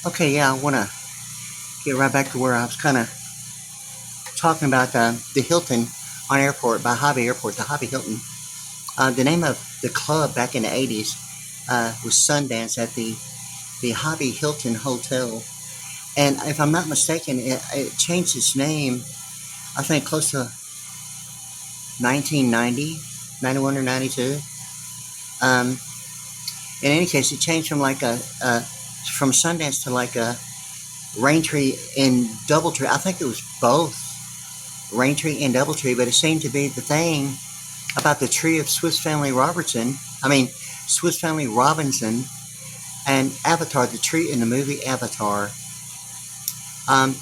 Okay, yeah, I want to get right back to where I was kind of talking about the Hilton on airport by Hobby Airport, the Hobby Hilton. The name of the club back in the 80s was Sundance at the Hobby Hilton Hotel. And if I'm not mistaken, it changed its name, I think, close to 1990, 91 or 92. Um, in any case, it changed from from Sundance to like a Raintree and Doubletree. I think it was both Raintree and Doubletree, but it seemed to be the thing about the tree of Swiss Family Robinson and Avatar, the tree in the movie Avatar. Um,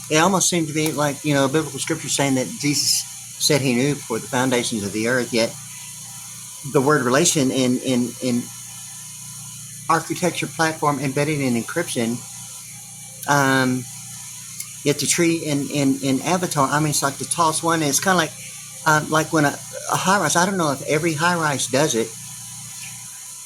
it almost seemed to be like, a biblical scripture saying that Jesus said he knew before the foundations of the earth, yet the word relation in architecture platform embedded in encryption. Yet the tree in Avatar, it's like the tallest one. And it's kind of like when a high rise. I don't know if every high rise does it,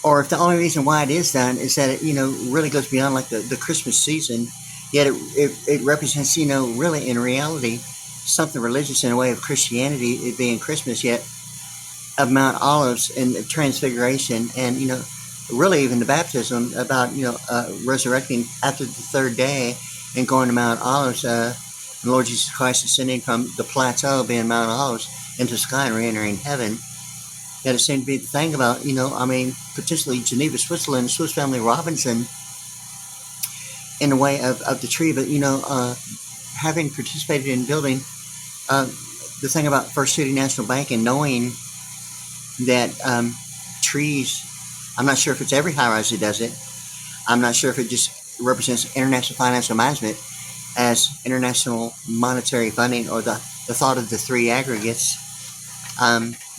or if the only reason why it is done is that it really goes beyond like the Christmas season. Yet it represents really in reality something religious in a way of Christianity, it being Christmas. Yet of Mount Olives and the Transfiguration, and really even the baptism about resurrecting after the third day and going to Mount Olives, the Lord Jesus Christ ascending from the plateau being Mount Olives into the sky and re-entering heaven. That it seemed to be the thing about potentially Geneva, Switzerland, Swiss Family Robinson in the way of the tree, but having participated in building the thing about First City National Bank and knowing that trees, I'm not sure if it's every high rise that does it. I'm not sure if it just represents international financial management as international monetary funding, or the thought of the three aggregates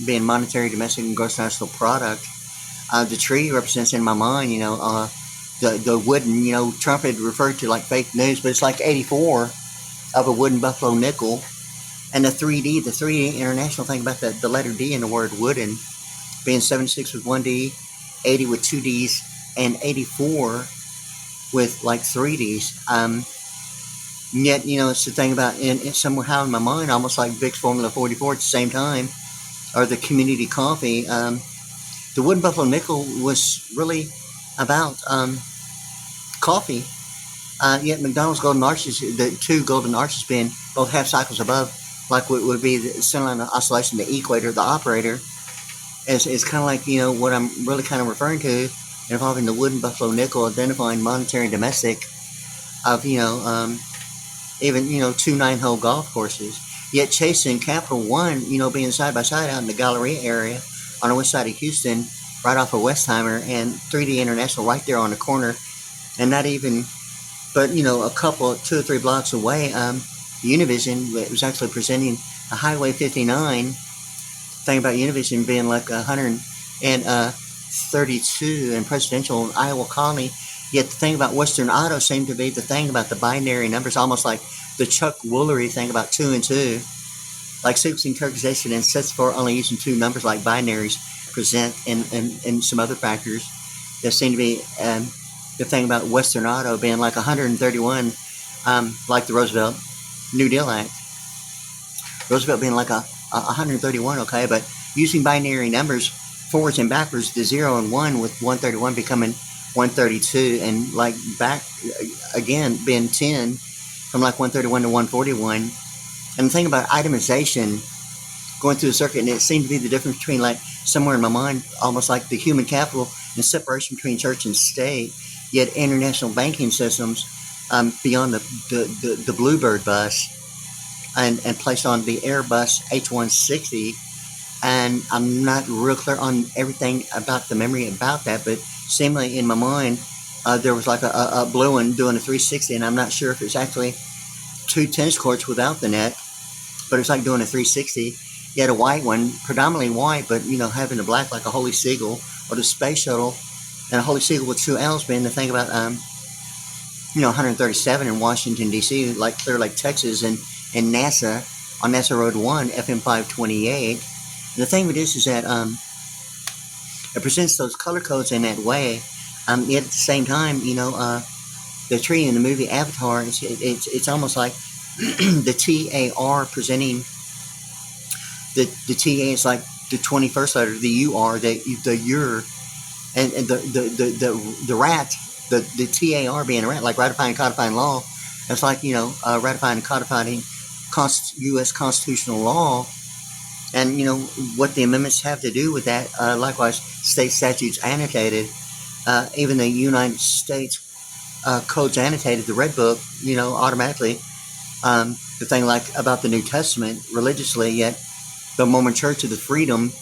being monetary, domestic, and gross national product. The tree represents in my mind, the wooden, trumpet referred to like fake news, but it's like 84 of a wooden buffalo nickel. And the 3D international thing about the letter D in the word wooden, being 76 with 1D, 80 with 2Ds, and 84 with like 3Ds. Yet, it's the thing about somehow in my mind, almost like Vic's Formula 44 at the same time, or the community coffee. The wooden buffalo nickel was really about coffee. Yet McDonald's golden arches, the two golden arches being both half cycles above, like what would be the center line of oscillation, the equator, the operator, is kind of like, what I'm really kind of referring to, involving the wooden buffalo nickel, identifying monetary and domestic of, even, 2 9-hole golf courses. Yet chasing Capital One, being side by side out in the Galleria area on the west side of Houston, right off of Westheimer, and 3D International right there on the corner, and not even, but, a couple, 2 or 3 blocks away, Univision was actually presenting a Highway 59 thing about Univision being like 132 in presidential in Iowa Colony. Yet the thing about Western Auto seemed to be the thing about the binary numbers, almost like the Chuck Woolery thing about 2 and 2, like sequencing characterization and sets for only using 2 numbers like binaries present, and some other factors that seem to be the thing about Western Auto being like 131, like the Roosevelt New Deal Act. Roosevelt being like a 131, okay, but using binary numbers forwards and backwards, the 0 and 1, with 131 becoming 132, and like back again being 10 from like 131 to 141. And the thing about itemization going through the circuit, and it seemed to be the difference between, like, somewhere in my mind, almost like the human capital and separation between church and state, yet international banking systems beyond the BlueBird bus, and placed on the Airbus H160. And I'm not real clear on everything about the memory about that, but seemingly in my mind, there was like a blue one doing a 360, and I'm not sure if it's actually 2 tennis courts without the net, but it's like doing a 360. You had a white one, predominantly white, but having the black like a Holy Seagull, or the space shuttle, and a Holy Seagull with 2 L's being the thing about 137 in Washington D.C., like Clear Lake, Texas, and NASA on NASA Road 1, FM 528. And the thing with this is that it presents those color codes in that way Yet at the same time, the tree in the movie Avatar, it's almost like the TAR presenting the TA is like the 21st letter, the UR, the your, and the rat, the TAR being a rat, like ratifying and codifying law. It's like ratifying and codifying U.S. constitutional law, and what the amendments have to do with that. Likewise, state statutes annotated, even the United States codes annotated, the Red Book, automatically. The thing like about the New Testament religiously, yet the Mormon Church of the Freedom,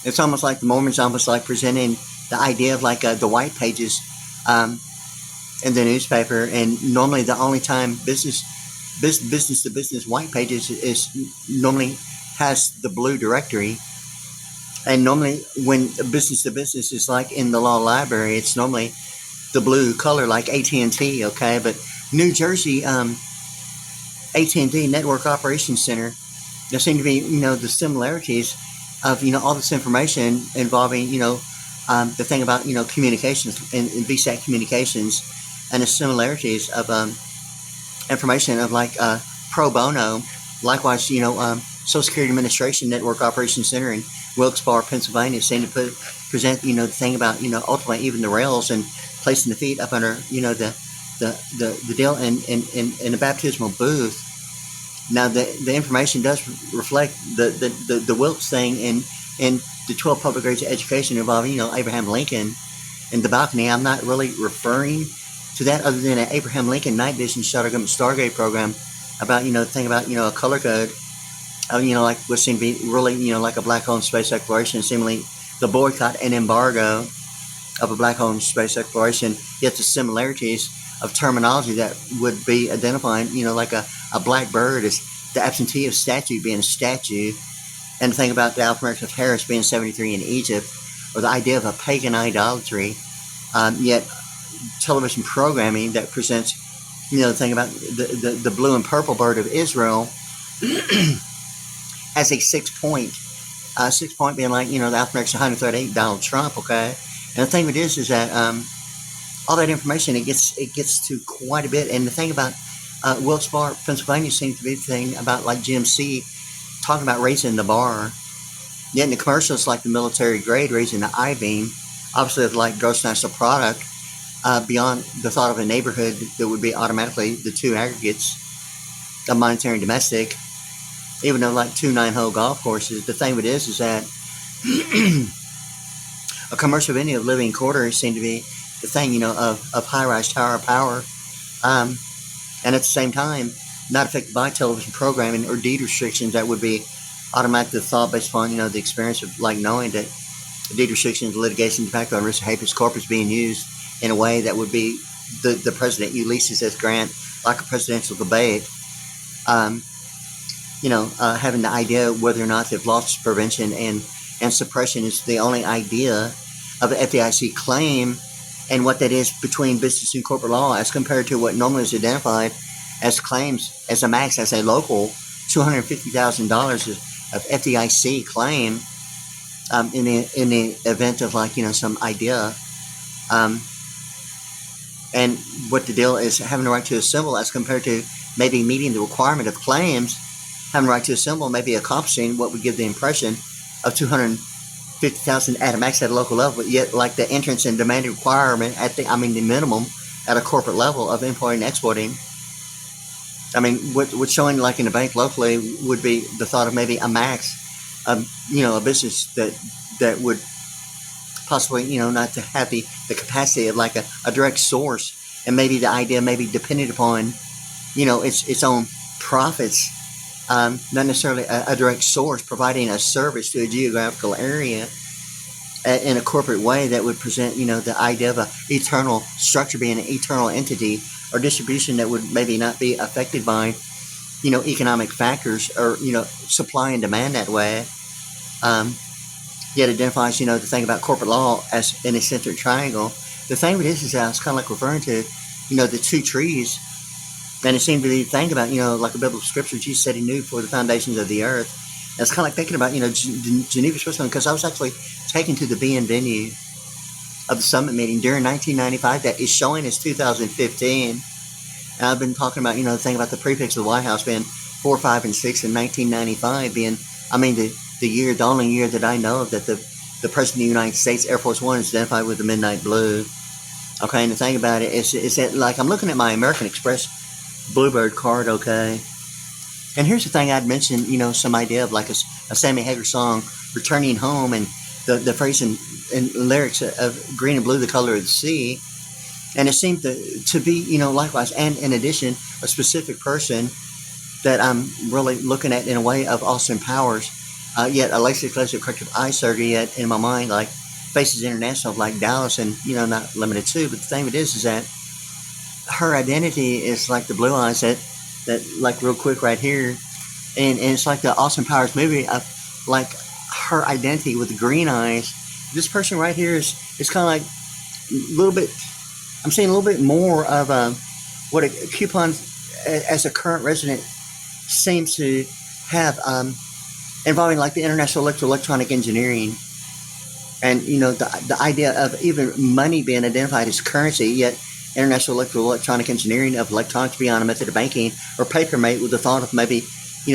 it's almost like the Mormons almost like presenting the idea of like the white pages in the newspaper, and normally the only time business to business white pages is normally has the blue directory, and normally when business to business is like in the law library, it's normally the blue color like AT&T, okay, but New Jersey AT&T Network Operations Center, there seem to be, the similarities of, all this information involving, the thing about, communications and VSAT communications, and the similarities of information of like pro bono. Likewise, Social Security Administration Network Operations Center in Wilkes-Barre, Pennsylvania, seem to present, the thing about, ultimately even the rails and placing the feet up under, the deal in the baptismal booth. Now the information does reflect the Wilkes thing in the 12 public grades of education involving Abraham Lincoln and the balcony. I'm not really referring to that other than an Abraham Lincoln night vision shuttle government Stargate program about the thing about a color code, like what seemed to be really like a black hole in space exploration, seemingly the boycott and embargo of a black hole in space exploration, yet the similarities of terminology that would be identifying, like a black bird is the absentee of statue being a statue, and the thing about the alphanumeric of Harris being 73 in Egypt, or the idea of a pagan idolatry, yet television programming that presents, the thing about the blue and purple bird of Israel as a 6 point, 6 point being like, the alphanumeric 138 Donald Trump, okay, and the thing with this is that, all that information, it gets to quite a bit. And the thing about Wilkes-Barre, Pennsylvania, seems to be the thing about like GMC talking about raising the bar. Yet in the commercials, like the military grade, raising the I-beam, obviously of like gross national product, beyond the thought of a neighborhood that would be automatically the two aggregates of monetary and domestic, even though like 2 9-hole golf courses. The thing with it is that a commercial venue of living quarters seem to be the thing, of high-rise tower power, and at the same time, not affected by television programming or deed restrictions that would be automatically thought based upon, the experience of like knowing that deed restrictions, litigation, de facto, and risk of habeas corpus being used in a way that would be the president Ulysses S. Grant, like a presidential debate, having the idea whether or not if loss prevention and suppression is the only idea of an FDIC claim, and what that is between business and corporate law as compared to what normally is identified as claims as a max, as a local $250,000 of FDIC claim in the event of like, some idea. And what the deal is having the right to assemble as compared to maybe meeting the requirement of claims, having the right to assemble, maybe accomplishing what would give the impression of 250,000 at a max at a local level, but yet like the entrance and demand requirement at the minimum at a corporate level of importing and exporting. What's showing like in the bank locally would be the thought of maybe a max, a business that would possibly, not to have the capacity of like a direct source, and maybe the idea maybe dependent upon, its own profits. Not necessarily a direct source providing a service to a geographical area in a corporate way that would present, the idea of an eternal structure being an eternal entity, or distribution that would maybe not be affected by, economic factors or, supply and demand that way. Yet identifies, the thing about corporate law as an eccentric triangle. The thing with this is that it's kind of like referring to, the two trees. And it seemed to be thinking about, like a biblical scripture, Jesus said he knew for the foundations of the earth. And it's kind of like thinking about, Geneva, Switzerland, because I was actually taken to the BN venue of the summit meeting during 1995 that is showing as 2015. And I've been talking about, the thing about the prefix of the White House being 4, 5, and 6, and 1995 being, the only year that I know of that the President of the United States Air Force One is identified with the midnight blue. Okay, and the thing about it is that, like, I'm looking at my American Express BlueBird card, okay? And here's the thing I'd mentioned, some idea of like a Sammy Hagar song, Returning Home, and the phrase and lyrics of green and blue, the color of the sea. And it seemed to be, likewise, and in addition, a specific person that I'm really looking at in a way of Austin Powers, yet a laser corrective eye surgery, yet in my mind, like, Faces International of like Dallas, and not limited to, but the thing of it is that her identity is like the blue eyes that like real quick right here, and it's like the Austin Powers movie of like her identity with the green eyes. This person right here is kind of like a little bit, I'm seeing a little bit more of what a coupon as a current resident seems to have, involving like the international electronic engineering. And, the idea of even money being identified as currency, yet international electronic engineering of electronics beyond a method of banking, or paper mate, with the thought of maybe,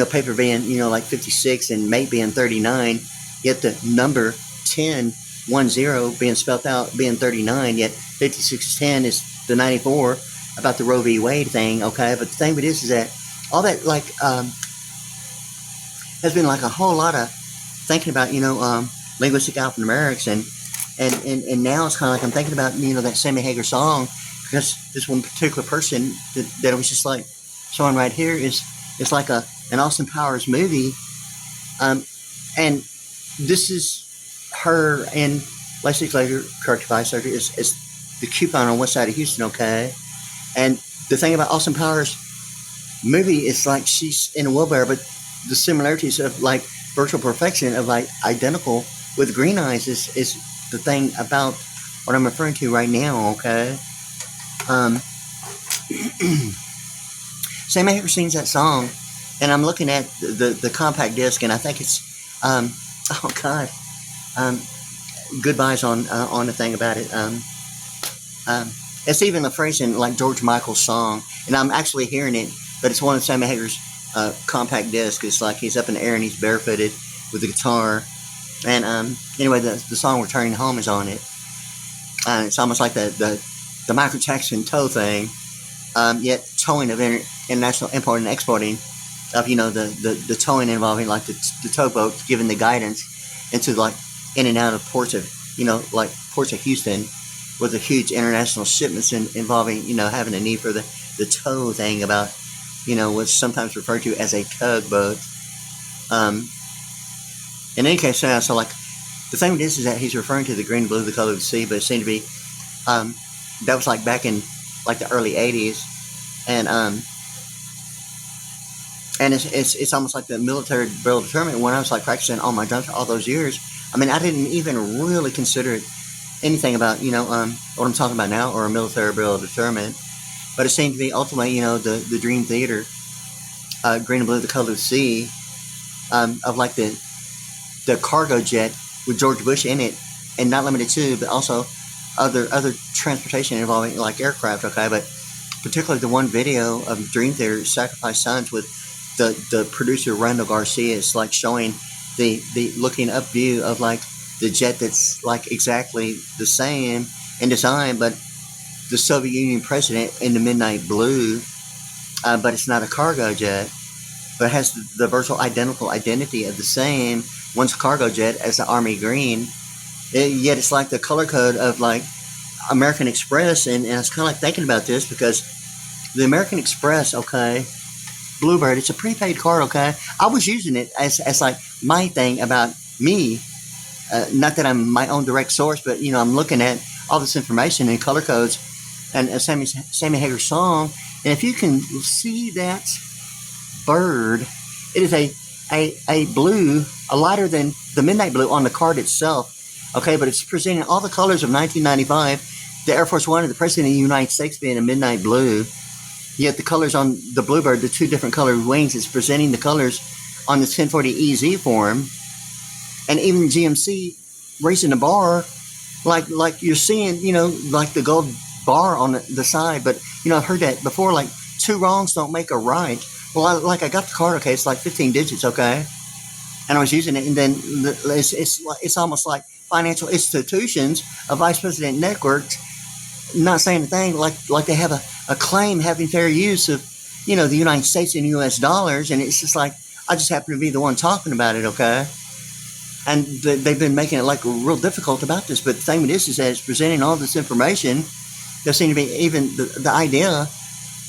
paper being, like 56 and mate being 39, yet the number 10 being spelled out being 39, yet 5610 is the 94 about the Roe v. Wade thing, okay? But the thing of it is that all that, like, has been like a whole lot of thinking about, linguistic alphanumerics, and now it's kind of like I'm thinking about, that Sammy Hagar song, because this one particular person that was just like showing right here is like an Austin Powers movie, and this is her in LASIK laser corrective eye surgery is the coupon on west side of Houston, okay? And the thing about Austin Powers movie is like she's in a wheelbarrow, but the similarities of like virtual perfection of like identical with green eyes is the thing about what I'm referring to right now, okay? Sammy Hagar sings that song, and I'm looking at the compact disc, and I think it's, Goodbyes on the thing about it. It's even a phrase in like George Michael's song, and I'm actually hearing it, but it's one of Sammy Hagar's compact disc. It's like he's up in the air and he's barefooted with the guitar. And anyway, the song "Returning Home" is on it. It's almost like the Michael Jackson tow thing, yet towing of international importing and exporting of the towing involving like the towboat giving the guidance into like in and out of ports of like ports of Houston, with a huge international shipments involving having a need for the tow thing about what's sometimes referred to as a tugboat. In any case, so like the thing is that he's referring to the green and blue, the color of the sea, but it seemed to be that was like back in like the early 80s, and it's almost like the military barrel deterrent. When I was like practicing all my guns for all those years, I mean, I didn't even really consider anything about what I'm talking about now, or a military barrel deterrent, but it seemed to be ultimately the Dream Theater, green and blue, the color of the sea, of like the cargo jet with George Bush in it, and not limited to, but also other transportation involving like aircraft, okay? But particularly the one video of Dream Theater, Sacrifice Sons, with the producer Randall Garcia, is like showing the looking up view of like the jet that's like exactly the same in design, but the Soviet Union president in the midnight blue, but it's not a cargo jet, but it has the virtual identical identity of the same. One's a cargo jet as the Army green, yet it's like the color code of like American Express, and I was kind of like thinking about this because the American Express, okay, BlueBird, it's a prepaid card, okay? I was using it as like my thing about me, not that I'm my own direct source, but I'm looking at all this information and color codes and Sammy Hagar song, and if you can see that bird, it is a blue, a lighter than the midnight blue on the card itself, okay, but it's presenting all the colors of 1995, the Air Force One and the President of the United States being a midnight blue, yet the colors on the BlueBird, the two different colored wings, is presenting the colors on the 1040 EZ form, and even GMC raising the bar like you're seeing, like the gold bar on the side. But I've heard that before. Like, two wrongs don't make a right. Well, I got the card. Okay, it's like 15 digits. Okay, and I was using it, and then it's almost like financial institutions, a vice president networks, not saying a thing, like they have a claim having fair use of the United States and U.S. dollars, and it's just like I just happen to be the one talking about it. Okay. And they've been making it like real difficult about this. But the thing with this is that it's presenting all this information. There seems to be even the idea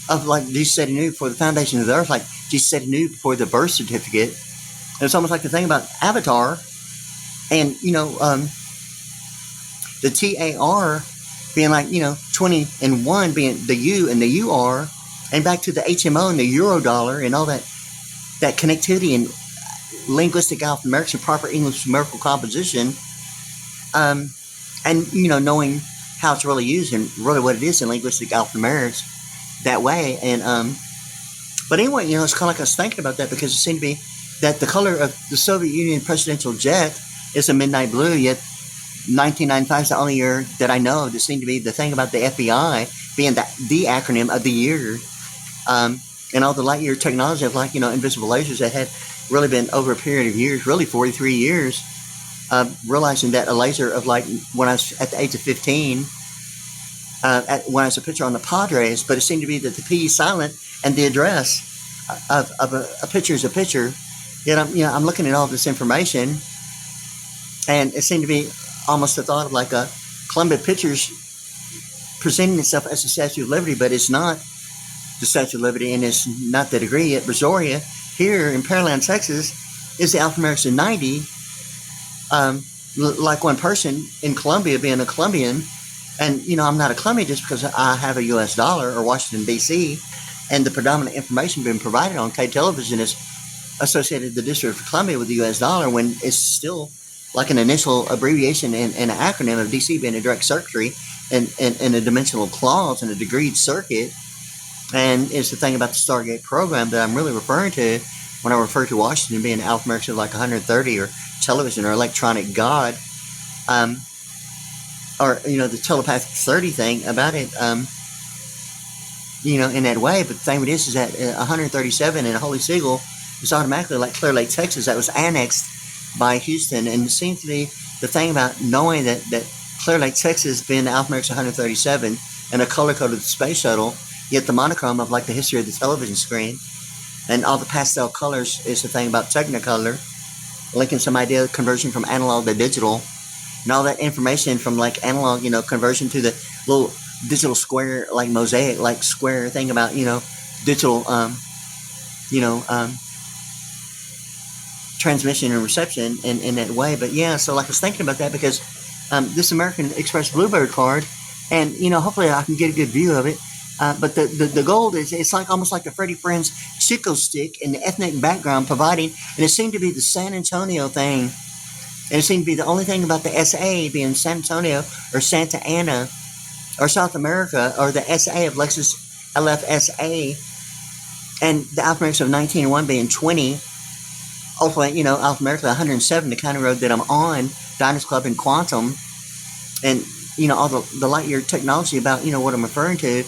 of like Jesus said he knew before the foundation of the earth, like Jesus said he knew before the birth certificate. And it's almost like the thing about Avatar, and the TAR being like 20 and 1 being the U and the UR, and back to the HMO and the euro dollar and all that connectivity and linguistic alphanumerics and proper English numerical composition, and knowing how it's really used and really what it is in linguistic alphanumerics that way. And but anyway, it's kind of like I was thinking about that, because it seemed to be that the color of the Soviet Union presidential jet is a midnight blue, yet 1995 is the only year that I know that seemed to be the thing about the FBI being the acronym of the year, and all the light year technology of like invisible lasers that had really been over a period of years, really 43 years, realizing that a laser of like when I was at the age of 15, when I was a picture on the Padres, but it seemed to be that the P is silent and the address of a picture is a picture. Yet I'm looking at all this information, and it seemed to be almost the thought of like a Columbia Pictures presenting itself as the Statue of Liberty, but it's not the Statue of Liberty, and it's not the degree. At Brazoria here in Pearland, Texas, is the alphanumerics of 90. Like one person in Columbia being a Colombian, and I'm not a Colombian just because I have a U.S. dollar or Washington D.C. and the predominant information being provided on K television is associated the District of Columbia with the U.S. dollar, when it's still like an initial abbreviation and an acronym of D.C. being a direct circuitry and a dimensional clause and a degreed circuit. And it's the thing about the Stargate program that I'm really referring to when I refer to Washington being alphanumerics of like 130, or television or electronic God, or the telepathic 30 thing about it, in that way. But the thing with this is that 137 in Holy Seagull is automatically like Clear Lake, Texas. That was annexed by Houston, and it seems to be the thing about knowing that Clear Lake, Texas being the alphanumerics 137 and a color code of the space shuttle, yet the monochrome of like the history of the television screen and all the pastel colors is the thing about Technicolor, linking some idea of conversion from analog to digital, and all that information from like analog, conversion to the little digital square, like mosaic, like square thing about, digital, transmission and reception in that way. But yeah, so like I was thinking about that because this American Express BlueBird card, and hopefully I can get a good view of it. But the gold is, it's like almost like the Freddie Friends Chico stick in the ethnic background providing, and it seemed to be the San Antonio thing, and it seemed to be the only thing about the SA being San Antonio or Santa Ana or South America, or the SA of Lexus LFSA, and the alphanumerics of 19 and 1 being 20. Ultimately, alphanumerically 107, the kind of road that I'm on, Diners Club and Quantum, and all the light year technology about what I'm referring to.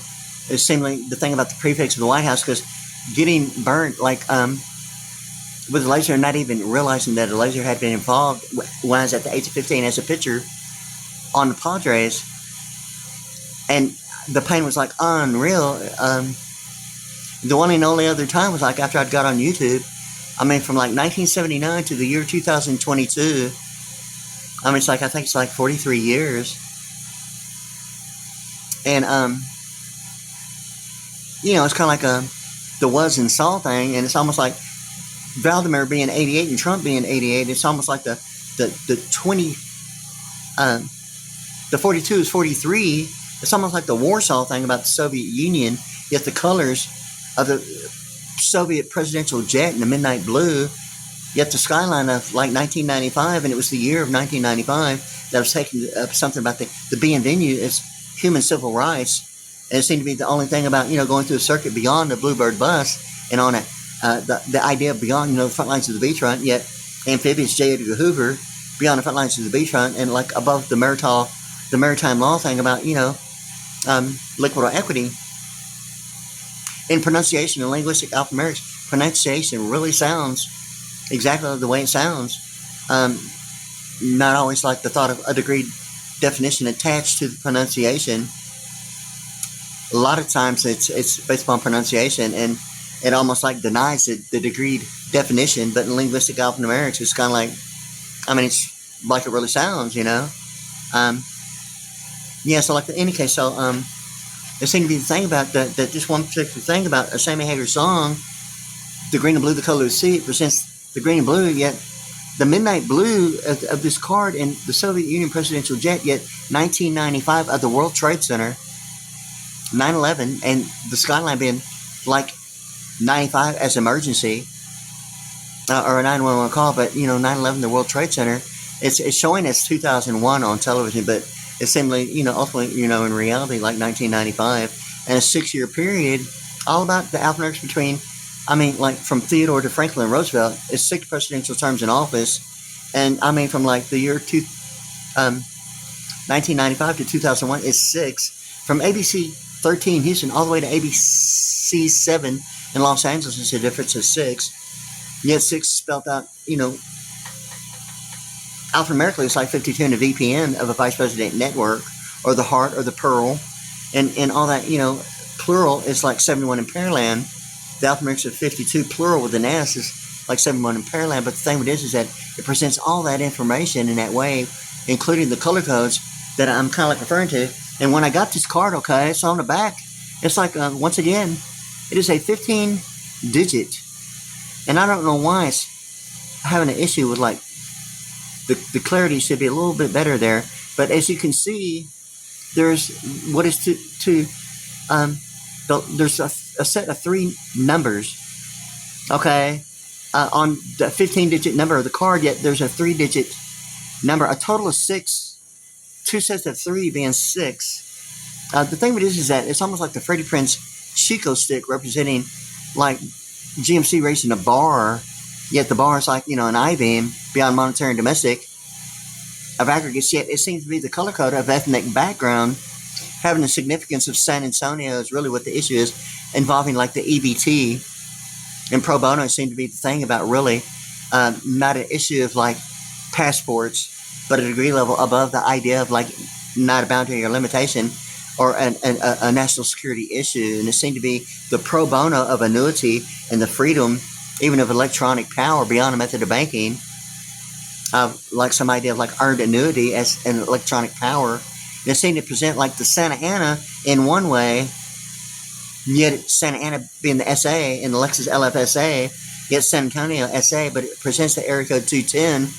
It's seemingly the thing about the prefix of the White House, because getting burnt like with a laser, not even realizing that a laser had been involved when I was at the age of 15 as a pitcher on the Padres, and the pain was like unreal. The one and only other time was like after I'd got on YouTube. I mean, from like 1979 to the year 2022. I mean, it's like, I think it's like 43 years. And it's kind of like the was and saw thing, and it's almost like Vladimir being 88 and Trump being 88. It's almost like the 20, the 42 is 43. It's almost like the Warsaw thing about the Soviet Union, yet the colors of the Soviet presidential jet in the midnight blue, yet the skyline of like 1995, and it was the year of 1995 that was taking up something about the bienvenue is human civil rights. And it seemed to be the only thing about, going through the circuit beyond the BlueBird bus and on the idea beyond, the front lines of the beachfront, yet amphibious J. Edgar Hoover beyond the front lines of the beachfront, and like above the Murtaugh the maritime law thing about, liquid or equity. In pronunciation and linguistic alphanumerics, pronunciation really sounds exactly the way it sounds. Not always like the thought of a degree definition attached to the pronunciation. A lot of times it's based upon pronunciation, and it almost like denies the degree definition. But in linguistic alphanumerics, it's kind of like, it's like it really sounds, So like in any case, so there seemed to be the thing about that just one particular thing about a Sammy Hagar song, the green and blue, the color of the sea, it presents the green and blue, yet the midnight blue of this card in the Soviet Union presidential jet, yet 1995 at the World Trade Center, 9/11, and the skyline being like 95 as emergency, or a 911 call, but 9/11, the World Trade Center, it's showing as 2001 on television, but it's simply, ultimately, in reality, like 1995, and a 6-year period, all about the alphanumerics between, like from Theodore to Franklin Roosevelt, is 6 presidential terms in office, and from like the year 1995 to 2001 is 6, from ABC 13 Houston all the way to ABC 7 in Los Angeles is a difference of 6, yet 6 spelled out, alphanumerically, it's like 52 in the VPN of a vice president network, or the heart, or the pearl, and all that, plural is like 71 in Pearland. The alphanumerics of 52 plural with an S is like 71 in Pearland. But the thing with this is that it presents all that information in that way, including the color codes that I'm kind of like referring to. And when I got this card, okay, it's on the back. It's like, once again, it is a 15-digit. And I don't know why it's having an issue with like, the clarity should be a little bit better there. But as you can see, there's what is there's a set of 3 numbers, okay, on the 15-digit number of the card, yet there's a 3-digit number, a total of 6, 2 sets of 3 being 6. The thing with this is that it's almost like the Freddie Prinze Chico stick representing like GMC racing a bar, yet the bar is like, an I-beam, beyond monetary and domestic, of aggregates, yet it seems to be the color code of ethnic background, having the significance of San Antonio is really what the issue is, involving like the EBT, and pro bono seem to be the thing about really not an issue of like passports, but a degree level above the idea of like not a boundary or limitation, or a national security issue. And it seemed to be the pro bono of annuity and the freedom even of electronic power beyond a method of banking, like some idea of like earned annuity as an electronic power. They seem to present like the Santa Ana in one way, yet Santa Ana being the SA and the Lexus LFSA, yet San Antonio SA, but it presents the area code 210.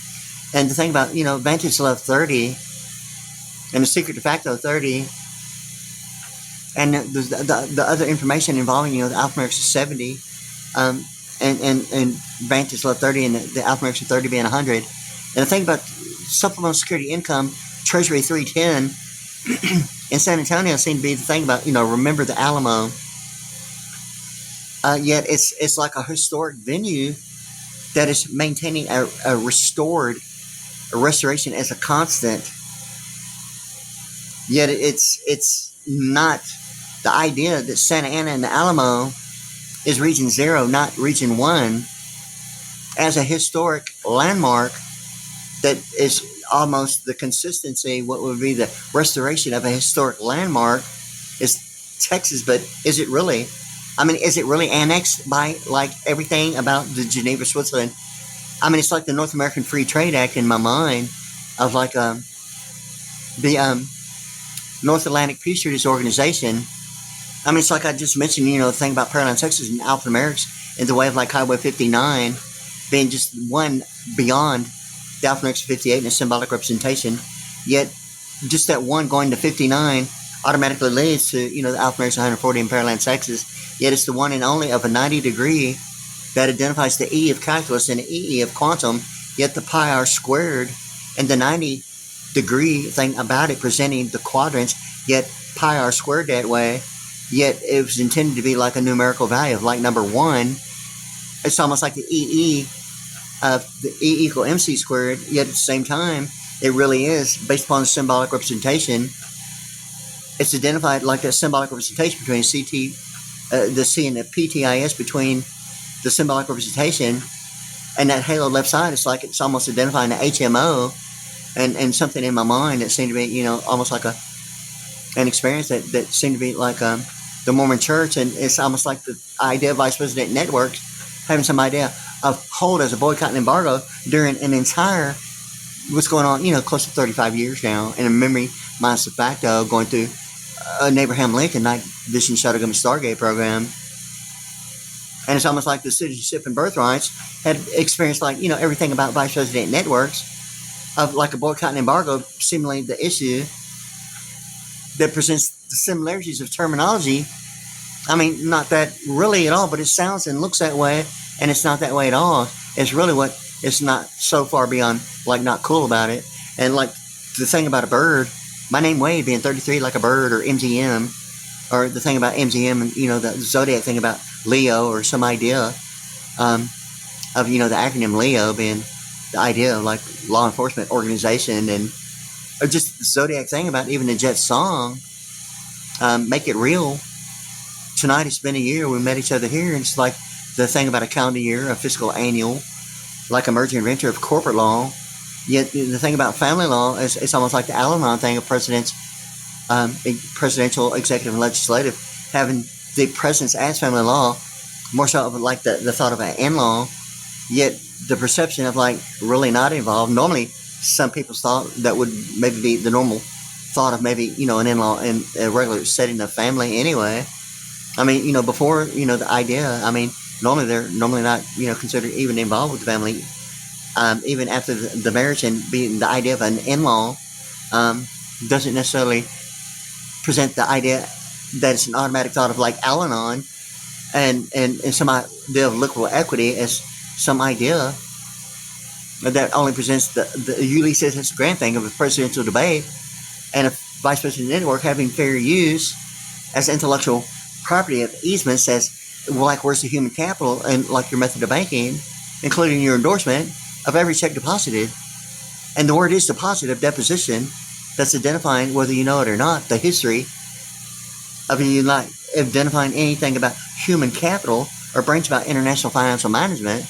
And the thing about, Vantage Love 30 and the Secret De Facto 30, and the other information involving, the alphanumerics of 70, and Vantage Love 30 and the alphanumerics of 30 being 100. And the thing about supplemental security income, Treasury 310, in San Antonio seemed to be the thing about, remember the Alamo. Yet it's like a historic venue that is maintaining a restoration as a constant. Yet it's not the idea that Santa Ana and the Alamo is Region 0, not Region 1, as a historic landmark that is almost the consistency, what would be the restoration of a historic landmark is Texas, but is it really? Is it really annexed by like everything about the Geneva, Switzerland? It's like the North American Free Trade Act in my mind, of like the North Atlantic Peace Treaties Organization. It's like I just mentioned, the thing about Pearland, Texas and alphanumerics in the way of like Highway 59 being just one beyond the alphanumerics of 58 and a symbolic representation. Yet just that one going to 59 automatically leads to, the alphanumerics 140 in Pearland, Texas. Yet it's the one and only of a 90 degree that identifies the E of calculus and the EE of quantum, yet the pi r squared and the 90 degree thing about it presenting the quadrants, yet pi r squared that way, yet it was intended to be like a numerical value of like number 1. It's almost like the EE of the E equal MC squared, yet at the same time, it really is based upon the symbolic representation. It's identified like that symbolic representation between the C and the PTIS, between the symbolic representation and that halo left side. It's like it's almost identifying the HMO and something in my mind that seemed to be, almost like an experience that seemed to be like the Mormon Church, and it's almost like the idea of vice president networks having some idea of hold as a boycott and embargo during an entire what's going on, close to 35 years now, and a memory minus de facto going through an Abraham Lincoln night vision shuttle government Stargate program. And it's almost like the citizenship and birthrights had experienced like, everything about vice president networks of like a boycott and embargo, seemingly the issue that presents the similarities of terminology. I mean, not that really at all, but it sounds and looks that way, and it's not that way at all. It's really what it's not so far beyond, like, not cool about it. And like the thing about a bird, my name Wade being 33 like a bird, or MGM, or the thing about MGM and, the zodiac thing about Leo, or some idea of, the acronym Leo being the idea of like law enforcement organization, and or just the zodiac thing about even the Jet song, Make It Real. Tonight it's been a year we met each other here, and it's like the thing about a calendar year, a fiscal annual, like a merger and venture of corporate law. Yet the thing about family law is it's almost like the Al-Anon thing of presidential, executive, and legislative having the presidents as family law, more so of like the thought of an in-law, yet the perception of like really not involved. Normally, some people's thought that would maybe be the normal thought of maybe, an in-law in a regular setting of family anyway. I mean, before, the idea, I mean, normally they're not, considered even involved with the family, even after the marriage, and being the idea of an in-law doesn't necessarily present the idea that it's an automatic thought of like Al-Anon and some idea of liquidable equity as some idea that only presents the Ulysses Grant thing of a presidential debate and a vice president network having fair use as intellectual property of easements, as well, like where's the human capital and like your method of banking, including your endorsement of every check deposited. And the word is deposit of deposition. That's identifying, whether you know it or not, the history of you not identifying anything about human capital or branch about international financial management,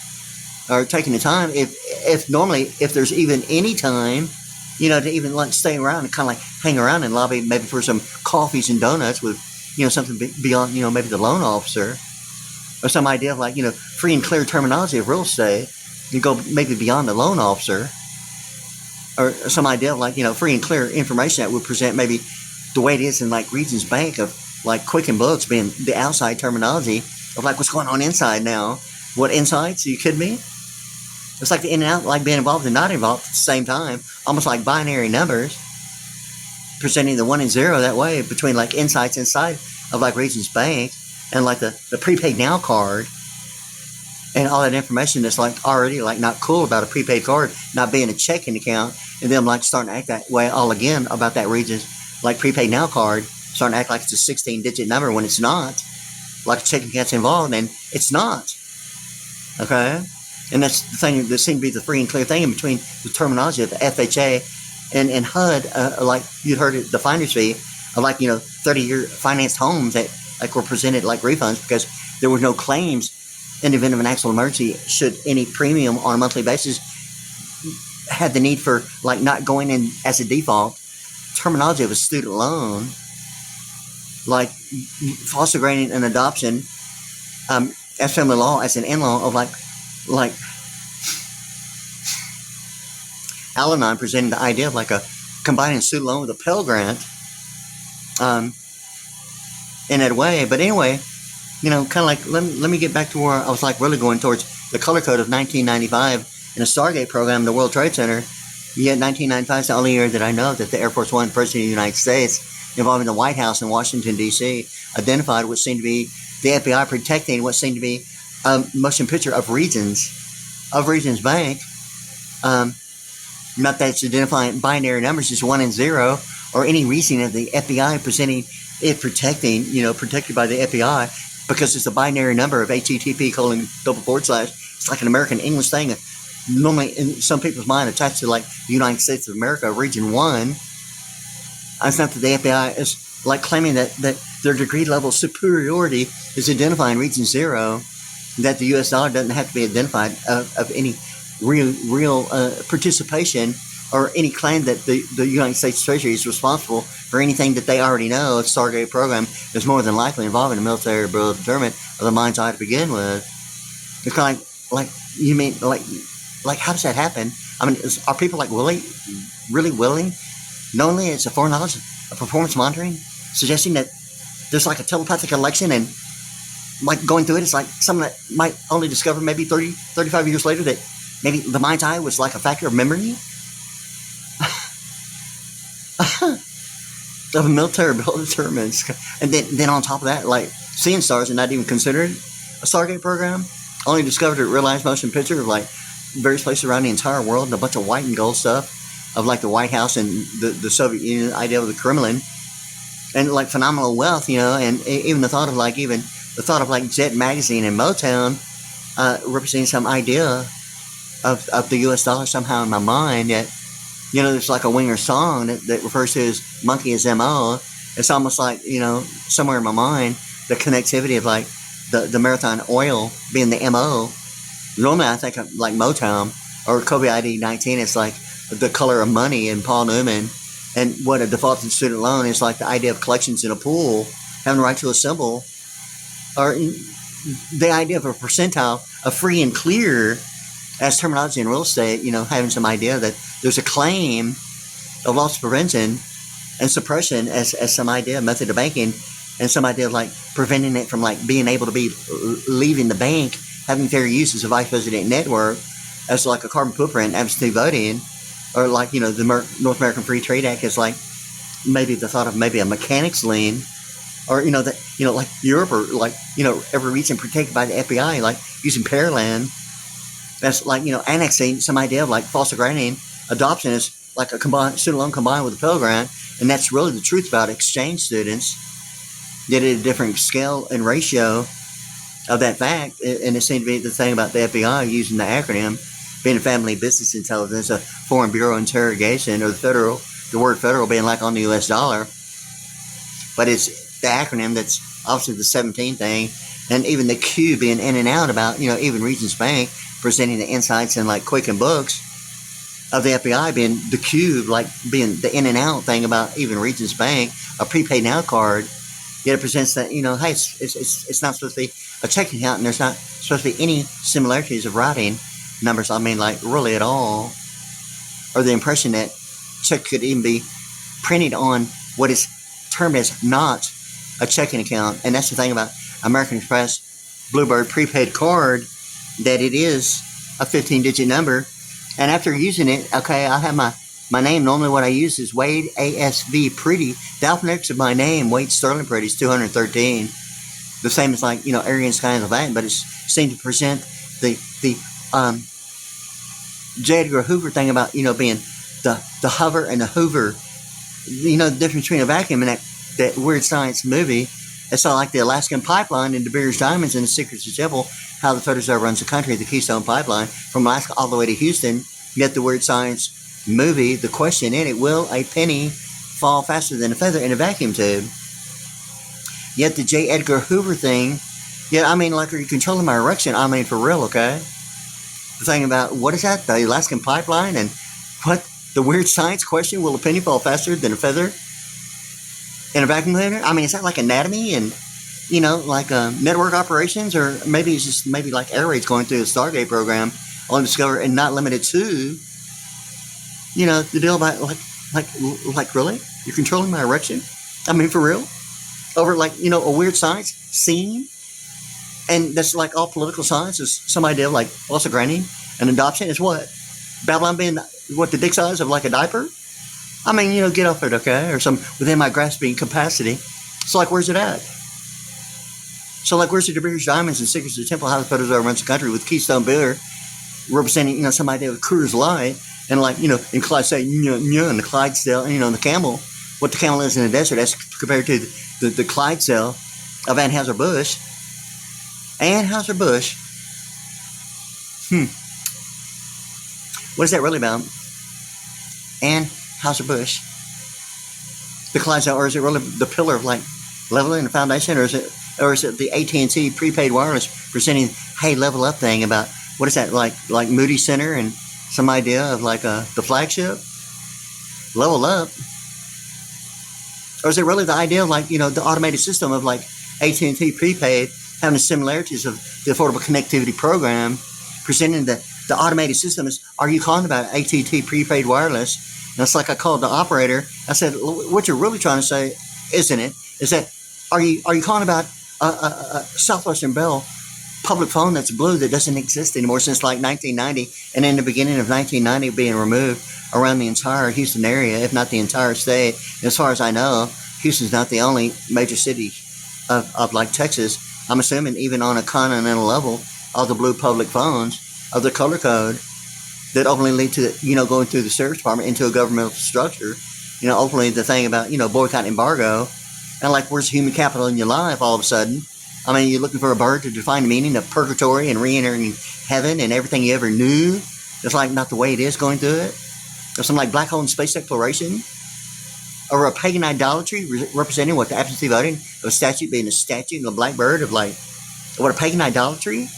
or taking the time, if normally, if there's even any time, to even like stay around and kind of like hang around and lobby maybe for some coffees and donuts with, something beyond, maybe the loan officer, or some idea of like, free and clear terminology of real estate. You go maybe beyond the loan officer, or some idea of like, free and clear information that would present maybe the way it is in like Regions Bank of like Quicken Books being the outside terminology of like what's going on inside now. What insights? Are you kidding me? It's like the in and out, like being involved and not involved at the same time, almost like binary numbers, presenting the 1 and 0 that way between like insights inside of like Regions Bank and like the prepaid now card and all that information that's like already like not cool about a prepaid card not being a checking account, and then like starting to act that way all again about that Regions like prepaid now card, starting to act like it's a 16-digit number when it's not, like a checking account's involved, and it's not. Okay? And that's the thing that seemed to be the free and clear thing in between the terminology of the FHA and HUD, like you'd heard it, the finder's fee of like, 30-year financed homes that like were presented like refunds because there were no claims in the event of an actual emergency should any premium on a monthly basis have the need for like not going in as a default. Terminology of a student loan, like foster granting and adoption, as family law, as an in-law of like Al-Anon presenting the idea of like a combining student loan with a Pell Grant in that way. But anyway, kind of like let me get back to where I was like really going towards the color code of 1995 in a Stargate program in the World Trade Center. Yet 1995 is the only year that I know that the Air Force One President of the United States, involving the White House in Washington, D.C., identified what seemed to be the FBI protecting what seemed to be a motion picture of Regions Bank. Not that it's identifying binary numbers, just 1 and 0, or any reason of the FBI presenting it protecting, protected by the FBI, because it's a binary number of HTTP://. It's like an American English thing, normally in some people's mind attached to like the United States of America, Region 1. It's not that the FBI is like claiming that their degree level superiority is identifying Region 0, that the U.S. dollar doesn't have to be identified of any real participation or any claim that the United States Treasury is responsible for anything that they already know. A Stargate program is more than likely involving a military or determinant of the mind's eye to begin with. It's kind of like you mean like how does that happen? I mean, are people like really willing, knowingly it's a foreknowledge of performance monitoring, suggesting that there's like a telepathic election and like going through it, it's like something that might only discover maybe 30, 35 years later that maybe the mind's eye was like a factor of memory of a military determinants. And then on top of that, like seeing stars and not even considered a Stargate program, only discovered a realized motion picture of like various places around the entire world and a bunch of white and gold stuff of like the White House and the Soviet Union idea of the Kremlin and like phenomenal wealth, and even the thought of like Jet Magazine and Motown representing some idea of the U.S. dollar somehow in my mind that, there's like a Winger song that refers to his monkey as M.O. It's almost like, somewhere in my mind, the connectivity of like the Marathon Oil being the M.O. Normally I think of like Motown or Kobe ID 19, it's like the color of money and Paul Newman. And what a defaulted student loan is like the idea of collections in a pool, having the right to assemble, or the idea of a percentile of free and clear as terminology in real estate, having some idea that there's a claim of loss prevention and suppression as some idea, method of banking, and some idea of like preventing it from like being able to be leaving the bank, having fair use as a vice president network, as like a carbon footprint, absentee voting, or like, the North American Free Trade Act is like maybe the thought of maybe a mechanics lien, or, like Europe or like, every region protected by the FBI, like using Pearland. That's like, annexing some idea of like foster granting adoption is like a combined student loan combined with a Pell Grant. And that's really the truth about exchange students, yet at a different scale and ratio of that fact. And it seemed to be the thing about the FBI using the acronym, being a family business intelligence, a foreign bureau interrogation, or the word federal being like on the U.S. dollar. But it's the acronym that's obviously the 17 thing. And even the Q being in and out about, even Regions Bank presenting the insights and like Quicken books of the FBI being the Q, like being the in and out thing about even Regions Bank, a prepaid now card. Yet it presents that, hey, it's not supposed to be a checking account and there's not supposed to be any similarities of writing numbers, like really at all. Or the impression that check could even be printed on what is termed as not a checking account. And that's the thing about American Express BlueBird prepaid card, that it is a 15-digit number. And after using it, okay, I have my name. Normally what I use is WadeASVPriddy. The alphabetics of my name, Wade Sterling Priddy, is 213. The same as like, Aryan Sky and Latin, but it seemed to present the J. Edgar Hoover thing about, being the hover and the hoover. The difference between a vacuum and that Weird Science movie. It's not like the Alaskan Pipeline and De Beers Diamonds and the Secrets of the Devil, how the Federal Reserve runs the country, the Keystone Pipeline, from Alaska all the way to Houston. Yet the Weird Science movie, the question in it, will a penny fall faster than a feather in a vacuum tube? Yet the J. Edgar Hoover thing, like, are you controlling my erection? For real, okay? The thing about, what is that? The Alaskan Pipeline and what? The Weird Science question, will a penny fall faster than a feather in a vacuum cleaner? Is that like anatomy and, like network operations? Or maybe it's just like air raids going through the Stargate program on Discover and not limited to, the deal about like really? You're controlling my erection? For real? Over like, a Weird Science scene? And that's like all political science is some idea of like also granting and adoption is what? Babylon being what, the dick size of like a diaper? Get off it, okay? Or some within my grasping capacity. So like, where's it at? So like, where's the De Beers Diamonds and Secrets of the Temple? How the Federal Reserve runs the country with Keystone Beer representing, some idea of Coors Light, and like, in Clydesdale, and the Clydesdale, and the camel, what the camel is in the desert, as compared to the Clydesdale of Anheuser-Busch. Anheuser-Busch. What is that really about? And Anheuser-Busch, the Clydesdale, or is it really the pillar of like leveling the foundation, or is it the AT&T prepaid wireless presenting, hey, level up thing about, what is that, like Moody Center and some idea of like the flagship? Level up. Or is it really the idea of like, the automated system of like AT&T prepaid having the similarities of the Affordable Connectivity Program, presenting the automated system is, are you calling about AT&T prepaid wireless? And it's like I called the operator. I said, what you're really trying to say, isn't it, is that, are you calling about a Southwestern Bell public phone that's blue that doesn't exist anymore since like 1990, and in the beginning of 1990 being removed around the entire Houston area, if not the entire state. And as far as I know, Houston's not the only major city of like Texas. I'm assuming even on a continental level, all the blue public phones of the color code that ultimately lead to, going through the service department into a governmental structure. Ultimately the thing about, boycott, embargo, and like, where's human capital in your life all of a sudden? I mean, you're looking for a bird to define the meaning of purgatory and re-entering heaven and everything you ever knew. It's like not the way it is going through it. Or something like black hole and space exploration. Or a pagan idolatry representing what the absentee voting of a statue being a statue and a black bird of like, what, a pagan idolatry?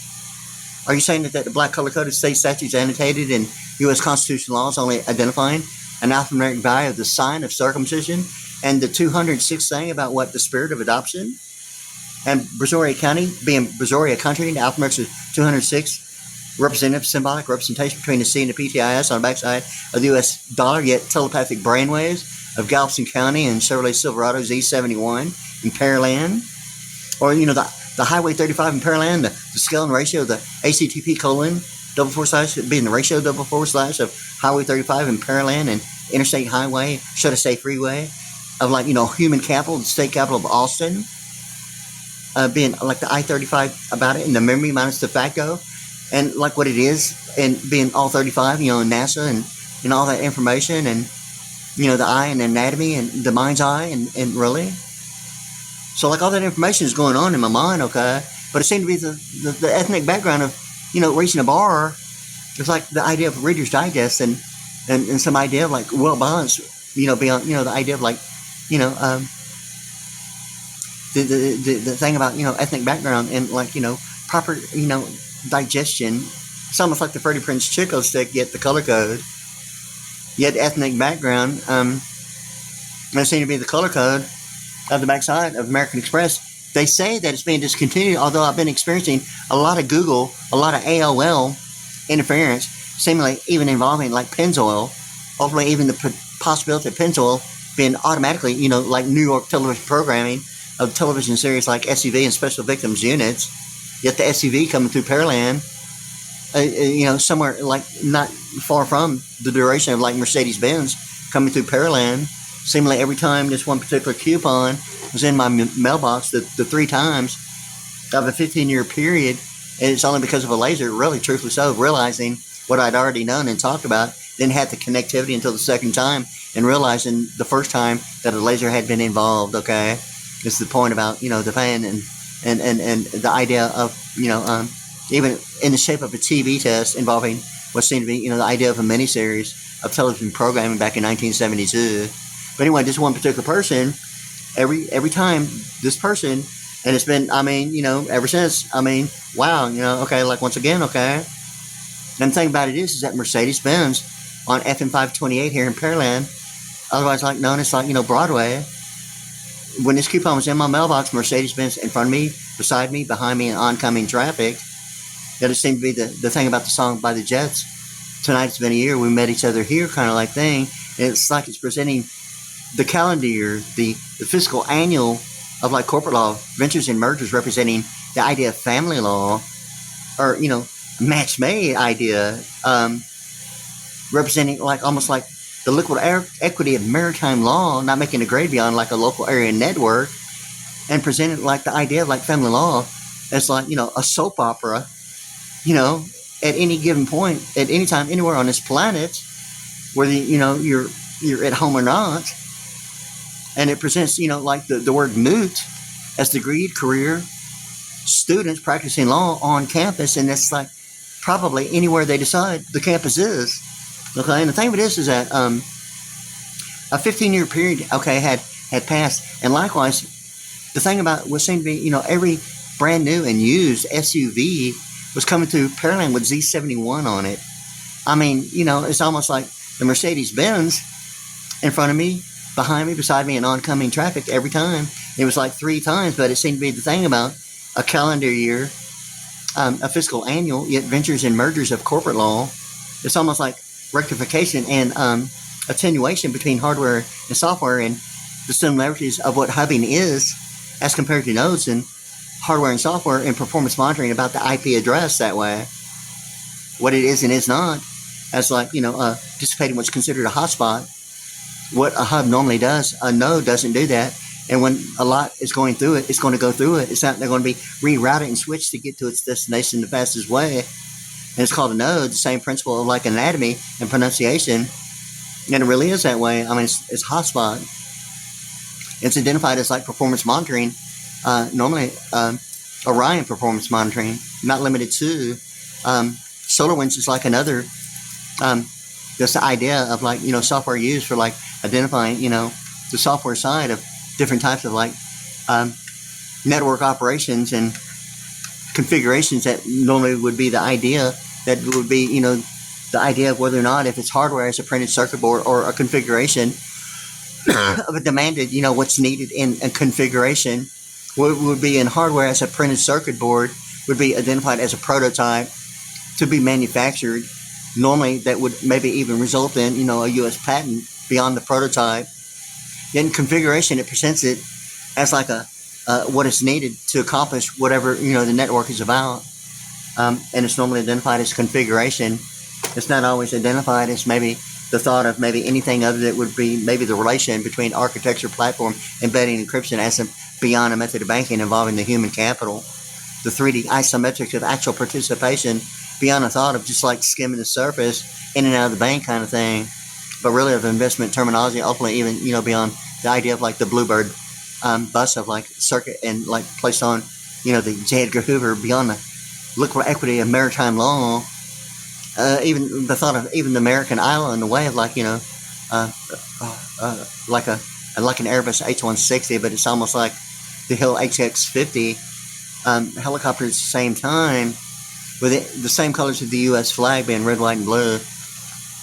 Are you saying that the black color coded state statutes annotated in U.S. constitutional laws only identifying an alphanumeric value of the sign of circumcision, and the 206th thing about what the spirit of adoption? And Brazoria County, being Brazoria country, the alphanumeric is 206, representative, symbolic representation between the C and the PTIS on the backside of the U.S. dollar, yet telepathic brainwaves of Galveston County and Chevrolet Silverado Z71 in Pearland. Or, the Highway 35 in Pearland, the scale and ratio of the ACTP : // being the ratio / of Highway 35 in Pearland and Interstate Highway, should I say freeway, of like, human capital, the state capital of Austin, being like the I-35 about it, and the memory minus de facto, and like what it is, and being all 35, NASA and all that information, and, the eye and anatomy and the mind's eye, and really. So like all that information is going on in my mind, okay? But it seemed to be the ethnic background of, raising a bar. It's like the idea of Reader's Digest and some idea of like well balanced, beyond, the idea of like, the thing about, ethnic background and like, proper, digestion. It's almost like the Freddie Prinze Chico stick, yet the color code, yet ethnic background. And it seemed to be the color code of the backside of American Express. They say that it's being discontinued, although I've been experiencing a lot of Google, a lot of AOL interference, seemingly even involving like Pennzoil, hopefully even the possibility of Pennzoil being automatically, like New York television programming of television series like SUV and Special Victims Units, yet the SUV coming through Pearland, somewhere like not far from the duration of like Mercedes-Benz coming through Pearland. Seemingly every time this one particular coupon was in my mailbox, the 3 times of a 15-year period, and it's only because of a laser, really, truthfully so, realizing what I'd already known and talked about, didn't have the connectivity until the second time, and realizing the first time that a laser had been involved, okay? It's the point about, the fan and the idea of, even in the shape of a TV test involving what seemed to be, the idea of a miniseries of television programming back in 1972. But anyway, this one particular person, every time this person, and it's been, ever since, wow, okay, like once again, okay. And the thing about it is that Mercedes-Benz on FM 528 here in Pearland, otherwise like known as like, Broadway, when this coupon was in my mailbox, Mercedes-Benz in front of me, beside me, behind me, and oncoming traffic, that it seemed to be the thing about the song by the Jets, Tonight It's Been a Year, We Met Each Other Here kind of like thing. And it's like it's presenting the calendar year, the fiscal annual of like corporate law, ventures and mergers, representing the idea of family law, or, match made idea, representing like almost like the liquid equity of maritime law, not making a grade beyond like a local area network, and presented like the idea of like family law as like, a soap opera, at any given point, at any time, anywhere on this planet, whether, you're at home or not. And it presents, like the word moot as degreed career students practicing law on campus. And it's like probably anywhere they decide the campus is. Okay, and the thing of it is that a 15-year period, okay, had passed, and likewise, the thing about what seemed to be, every brand new and used SUV was coming through Pearland with Z71 on it. I mean, it's almost like the Mercedes-Benz in front of me, behind me, beside me, and oncoming traffic every time. It was like 3 times, but it seemed to be the thing about a calendar year, a fiscal annual, yet ventures and mergers of corporate law. It's almost like rectification and attenuation between hardware and software, and the similarities of what hubbing is as compared to nodes and hardware and software and performance monitoring about the IP address that way. What it is and is not, as like, dissipating what's considered a hotspot. What a hub normally does, a node doesn't do that. And when a lot is going through it, it's going to go through it. It's not, they're going to be rerouted and switched to get to its destination the fastest way. And it's called a node, the same principle of like anatomy and pronunciation. And it really is that way. I mean, it's hotspot. It's identified as like performance monitoring, normally Orion performance monitoring, not limited to. SolarWinds is like another, just the idea of like, software used for like identifying, the software side of different types of like network operations and configurations that normally would be the idea that would be, the idea of whether or not if it's hardware as a printed circuit board or a configuration of a demanded, what's needed in a configuration. What would be in hardware as a printed circuit board would be identified as a prototype to be manufactured. Normally that would maybe even result in, a U.S. patent beyond the prototype. In configuration, it presents it as like what is needed to accomplish whatever, the network is about. And it's normally identified as configuration. It's not always identified as maybe the thought of maybe anything other that would be maybe the relation between architecture, platform, embedding encryption as beyond a method of banking involving the human capital. The 3D isometrics of actual participation beyond a thought of just like skimming the surface in and out of the bank kind of thing, but really of investment terminology, ultimately even, beyond the idea of like the BlueBird bus of like circuit and like placed on, the J. Edgar Hoover beyond the liquid equity of maritime law, even the thought of even the American Isle in the way of like, like an Airbus H-160, but it's almost like the Hill HX-50 helicopter at the same time, with the same colors of the U.S. flag being red, white, and blue.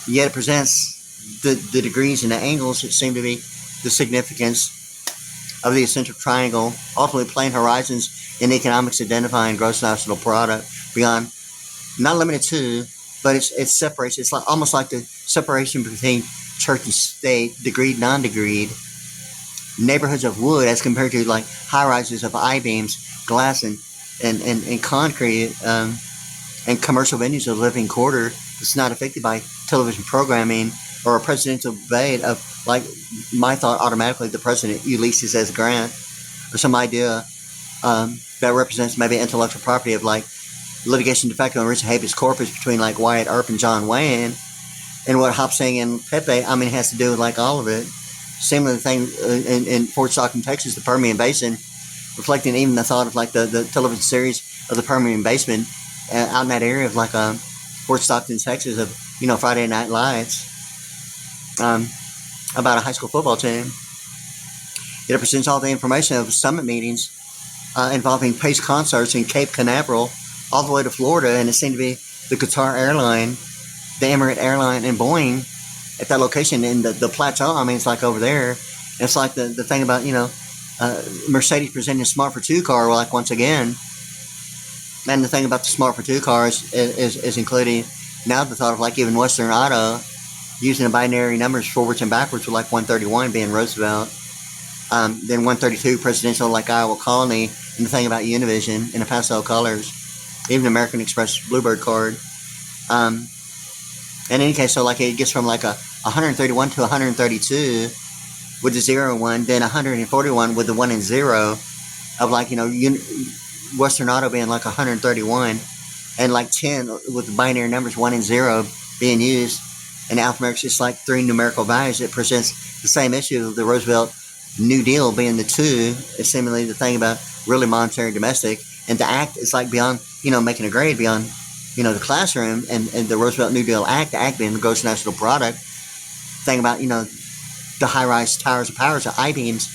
Yet it presents the degrees and the angles that seem to be the significance of the eccentric triangle, ultimately plane horizons in economics identifying gross national product beyond, not limited to, but it separates. It's like almost like the separation between church and state, degreed, non-degreed, neighborhoods of wood as compared to like high-rises of I-beams, glass, and concrete, and commercial venues of living quarter. It's not affected by television programming or a presidential debate of like my thought automatically the president Ulysses S. Grant or some idea that represents maybe intellectual property of like litigation de facto and writ habeas corpus between like Wyatt Earp and John Wayne, and what Hopsing and Pepe, has to do with like all of it. Similar thing in Fort Stockton, Texas, the Permian Basin, reflecting even the thought of like the television series of the Permian Basin out in that area of like Fort Stockton, Texas, of Friday Night Lights, about a high school football team. It represents all the information of summit meetings involving Pace concerts in Cape Canaveral all the way to Florida, and it seemed to be the Qatar airline, the Emirates airline, and Boeing at that location in the plateau. It's like over there. And it's like the thing about, Mercedes presenting a Smart for Two car, like once again. And the thing about the Smart for Two cars is including now the thought of like even Western Auto using the binary numbers forwards and backwards, with like 131 being Roosevelt, then 132 presidential like Iowa Colony, and the thing about Univision in the pastel colors, even American Express BlueBird card. In any case, so like it gets from like a 131 to 132 with the 0 and 1, then 141 with the 1 and 0 of like, Western Auto being like 131, and like 10 with the binary numbers 1 and 0 being used. And alphanumeric, it's like 3 numerical values. It presents the same issue of the Roosevelt New Deal being the 2, is seemingly the thing about really monetary domestic. And the act is like beyond, making a grade beyond, the classroom and the Roosevelt New Deal Act, the act being the gross national product, thing about, the high-rise towers of powers, the I-beams,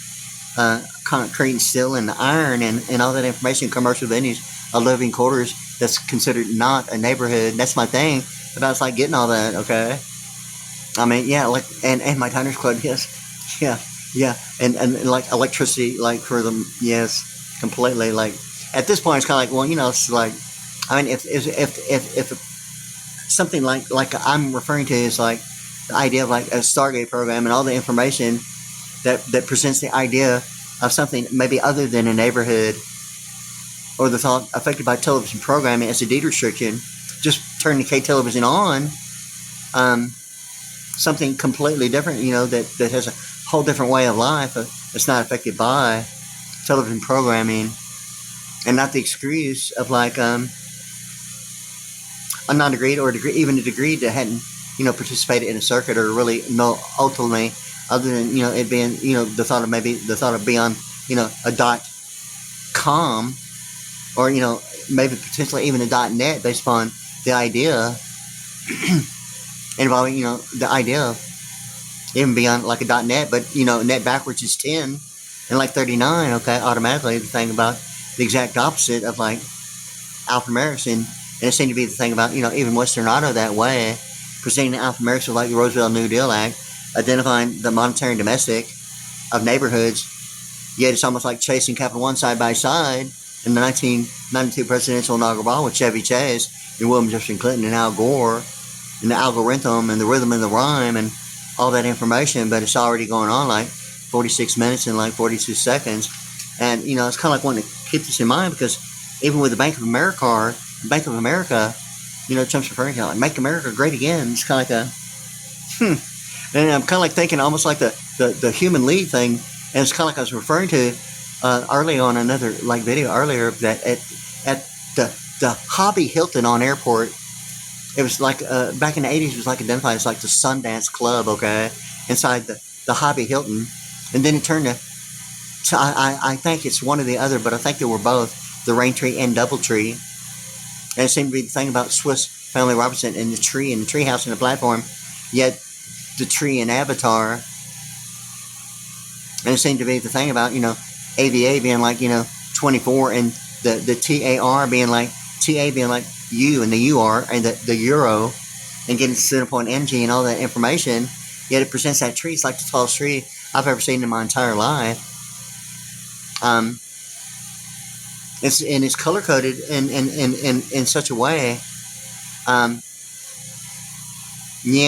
concrete and steel and the iron and all that information, commercial venues, living quarters, that's considered not a neighborhood. That's my thing about, it's like getting all that, okay? I mean, yeah, like, and my diners club, yes, yeah, and like electricity, like for them, yes, completely. Like at this point, it's kind of like, well, it's like, I mean, if something like I'm referring to is like the idea of like a Stargate program and all the information that presents the idea of something maybe other than a neighborhood, or the thought affected by television programming as a deed restriction, just turn the K television on, something completely different, that has a whole different way of life. It's not affected by television programming, and not the excuse of like a non-degree or even a degree that hadn't participated in a circuit, or really no ultimately other than it being the thought of being on a .com, or maybe potentially even a .net, based upon the idea involving the idea of even beyond like a .net, but net backwards is 10 and like 39, okay, automatically the thing about the exact opposite of like alphanumerics, and it seemed to be the thing about even Western Auto that way, presenting alphanumerics with like the Roosevelt New Deal Act, identifying the monetary and domestic of neighborhoods, yet it's almost like chasing Capital One side by side in the 1992 presidential inaugural ball with Chevy Chase and William Jefferson Clinton and Al Gore, and the algorithm and the rhythm and the rhyme and all that information, but it's already going on like 46 minutes and like 42 seconds. And it's kind of like wanting to keep this in mind, because even with the Bank of America, Trump's referring to like Make America Great Again. It's kind of like and I'm kind of like thinking almost like the human lead thing, and it's kind of like I was referring to early on another like video earlier, that at the Hobby Hilton on airport, it was like back in the 80s, it was like identified as like the Sundance Club, okay, inside the Hobby Hilton, and then it turned to I think it's one or the other, but I think they were both, the Raintree and Doubletree. And it seemed to be the thing about Swiss Family Robinson and the tree house and the platform, yet the tree and Avatar. And it seemed to be the thing about AVA being like 24, and the TAR being like U, and the UR and the Euro, and getting center point energy and all that information. Yet it presents that tree. It's like the tallest tree I've ever seen in my entire life. It's color coded in such a way.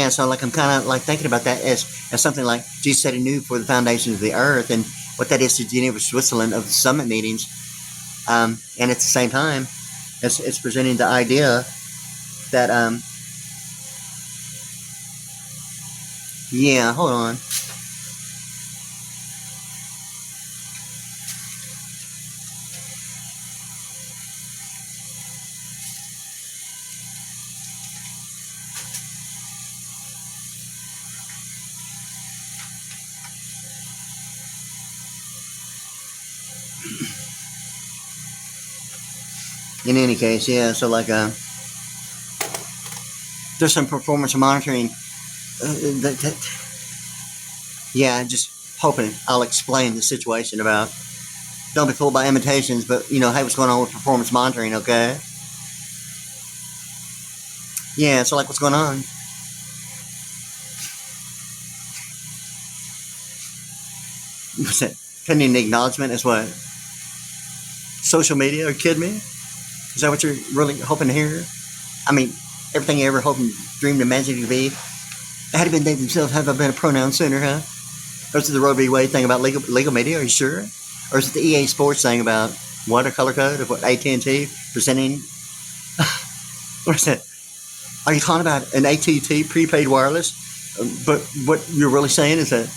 So like I'm kind of like thinking about that as something like Jesus said anew for the foundations of the earth, and what that is to Geneva, Switzerland, of the summit meetings. And at the same time, it's presenting the idea that hold on. In any case, so like there's some performance monitoring just hoping I'll explain the situation about, don't be fooled by imitations, but hey, what's going on with performance monitoring, okay? So like what's going on? What's that? Pending acknowledgement is what? Social media? Are you kidding me? Is that what you're really hoping to hear? I mean, everything you ever hoped and dreamed and imagined it to be. Had it been they themselves, have I been a pronoun sooner, huh? Or is it the Roe v. Wade thing about legal media? Are you sure? Or is it the EA Sports thing about what, a color code of what AT&T presenting? What is that? Are you talking about an AT&T prepaid wireless? But what you're really saying is that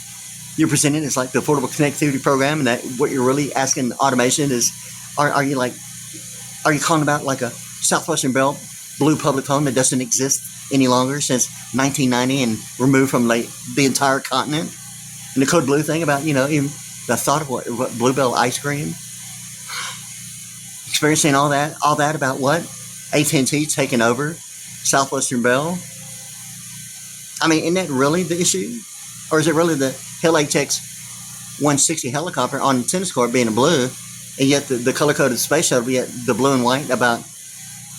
you're presenting is like the Affordable Connectivity Program, and that what you're really asking automation is, are you calling about like a Southwestern Belt blue public phone that doesn't exist any longer since 1990 and removed from like the entire continent? And the code blue thing about, even the thought of what Bluebell ice cream, experiencing all that about what? AT&T taking over Southwestern Bell. I mean, isn't that really the issue? Or is it really the LHX 160 helicopter on the tennis court being a blue, and yet the color-coded space shuttle be the blue and white about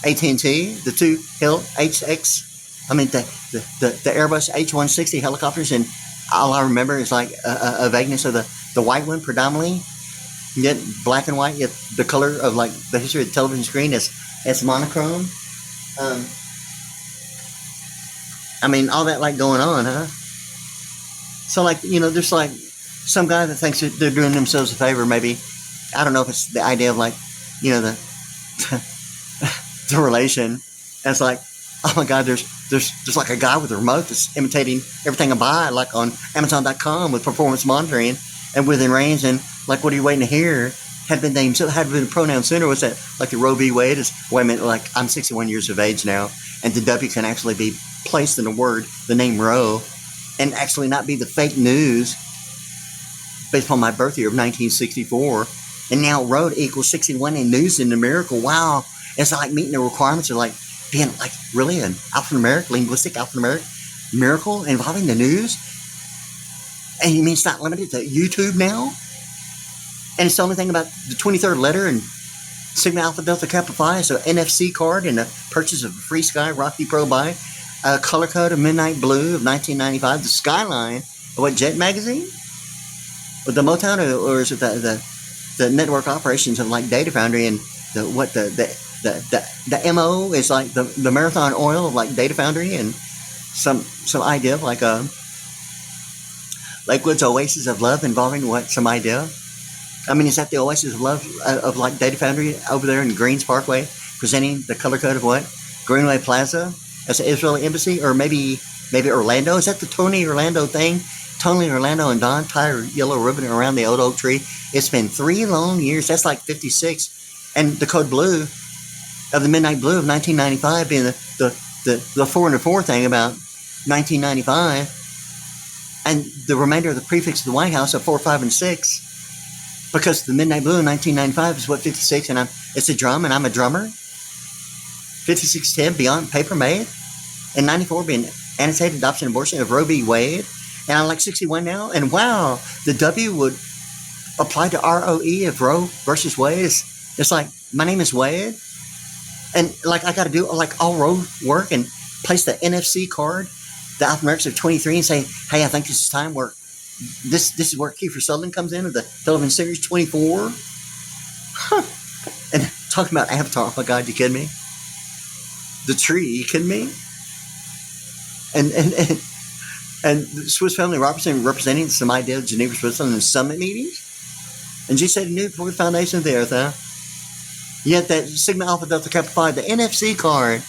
AT&T, the two HX, I mean, the Airbus H-160 helicopters, and all I remember is like a vagueness of the white one predominantly, yet black and white, yet the color of like the history of the television screen is monochrome. I mean, all that like going on, huh? So like, there's like some guy that thinks that they're doing themselves a favor, maybe. I don't know if it's the idea of like, the the relation. And it's like, oh my God, there's like a guy with a remote that's imitating everything I buy, like on Amazon.com with performance monitoring and within range. And like, what are you waiting to hear? Had been named, had been a pronoun sooner. Was that like the Roe v. Wade? Wait a minute, like I'm 61 years of age now, and the W can actually be placed in a word, the name Roe, and actually not be the fake news based upon my birth year of 1964. And now Roe equals 61 in news and numerical. Wow. It's like meeting the requirements of like being like really an alphanumeric, linguistic alphanumeric miracle involving the news. And you mean it's not limited to YouTube now? And it's the only thing about the 23rd letter and Sigma Alpha Delta Kappa Phi, so NFC card and the purchase of a Free Sky Rocky Pro Bike, a color code of Midnight Blue of 1995, the Skyline of what, Jet Magazine? With the Motown, or is it the network operations of like Data Foundry, and the MO is like the Marathon Oil of like Data Foundry, and some idea of like a Lakewood's Oasis of Love involving what, some idea? I mean, is that the Oasis of Love of like Data Foundry over there in Greens Parkway, presenting the color code of what? Greenway Plaza as an Israeli embassy, or maybe Orlando? Is that the Tony Orlando thing? Tony Orlando and Don tie a yellow ribbon around the old oak tree. It's been 3 long years. That's like 56. And the code blue of the Midnight Blue of 1995 being the 4 and the 4 thing about 1995. And the remainder of the prefix of the White House of 4, 5, and 6. Because the Midnight Blue in 1995 is what, 56, and it's a drum, and I'm a drummer. 5610, Beyond Paper Made. And 94 being annotated adoption abortion of Roe v. Wade. And I'm like 61 now, and wow, the W would apply to ROE of Roe versus Wade. It's like, my name is Wade, and like I got to do like all Roe work and place the NFC card, the alphanumerics of 23, and say, hey, I think this is time where this is where Kiefer Sutherland comes in, of the television series 24. Huh. And talking about Avatar, oh my God, you kidding me? The tree, you kidding me? And the Swiss Family Robinson representing some idea of Geneva, Switzerland in summit meetings. And she said, new for the foundation of the earth, huh? Yet that Sigma Alpha Delta Kappa Phi, the NFC card,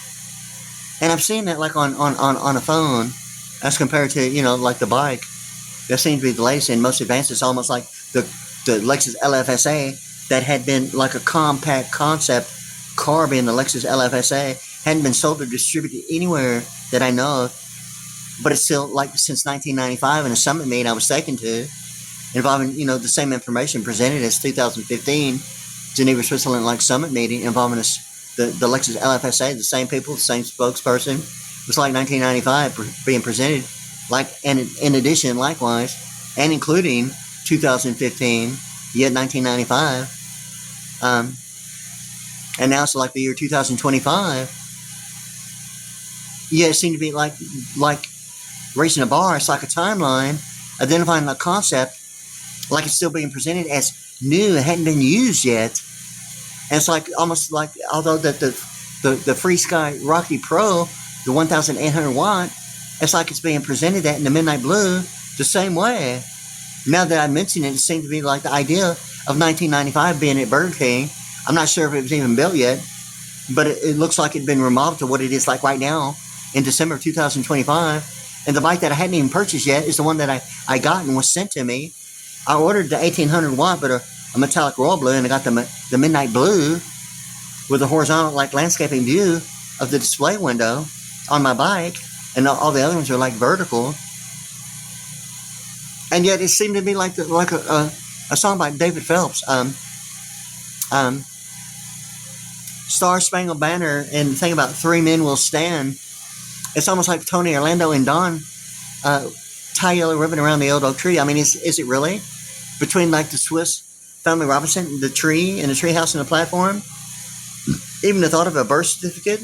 and I've seen that like on a phone as compared to, like the bike. That seems to be the latest and most advanced. It's almost like the Lexus LFSA that had been like a compact concept car, being the Lexus LFSA, hadn't been sold or distributed anywhere that I know of. But it's still like since 1995 in a summit meeting I was taken to, involving, the same information presented as 2015 Geneva, Switzerland like summit meeting involving the Lexus LFSA, the same people, the same spokesperson. It was like 1995 being presented, like, and in addition, likewise, and including 2015, yet 1995, and now it's like the year 2025. Yeah, it seemed to be like raising a bar. It's like a timeline, identifying a concept, like it's still being presented as new, it hadn't been used yet. And it's like almost like, although that the Free Sky Rocky Pro, the 1,800 watt, it's like it's being presented that in the Midnight Blue the same way. Now that I mention it, it seems to be like the idea of 1995 being at Burger King. I'm not sure if it was even built yet, but it looks like it'd been remodeled to what it is like right now in December of 2025. And the bike that I hadn't even purchased yet is the one that I got and was sent to me. I ordered the 1,800 watt, but a metallic royal blue, and I got the Midnight Blue with a horizontal like landscaping view of the display window on my bike, and all the other ones are like vertical. And yet it seemed to be like a song by David Phelps. Star Spangled Banner and the thing about three men will stand, it's almost like Tony Orlando and Don tie yellow ribbon around the old oak tree. I mean, is it really? Between like the Swiss Family Robinson, the tree and the tree house and the platform, even the thought of a birth certificate.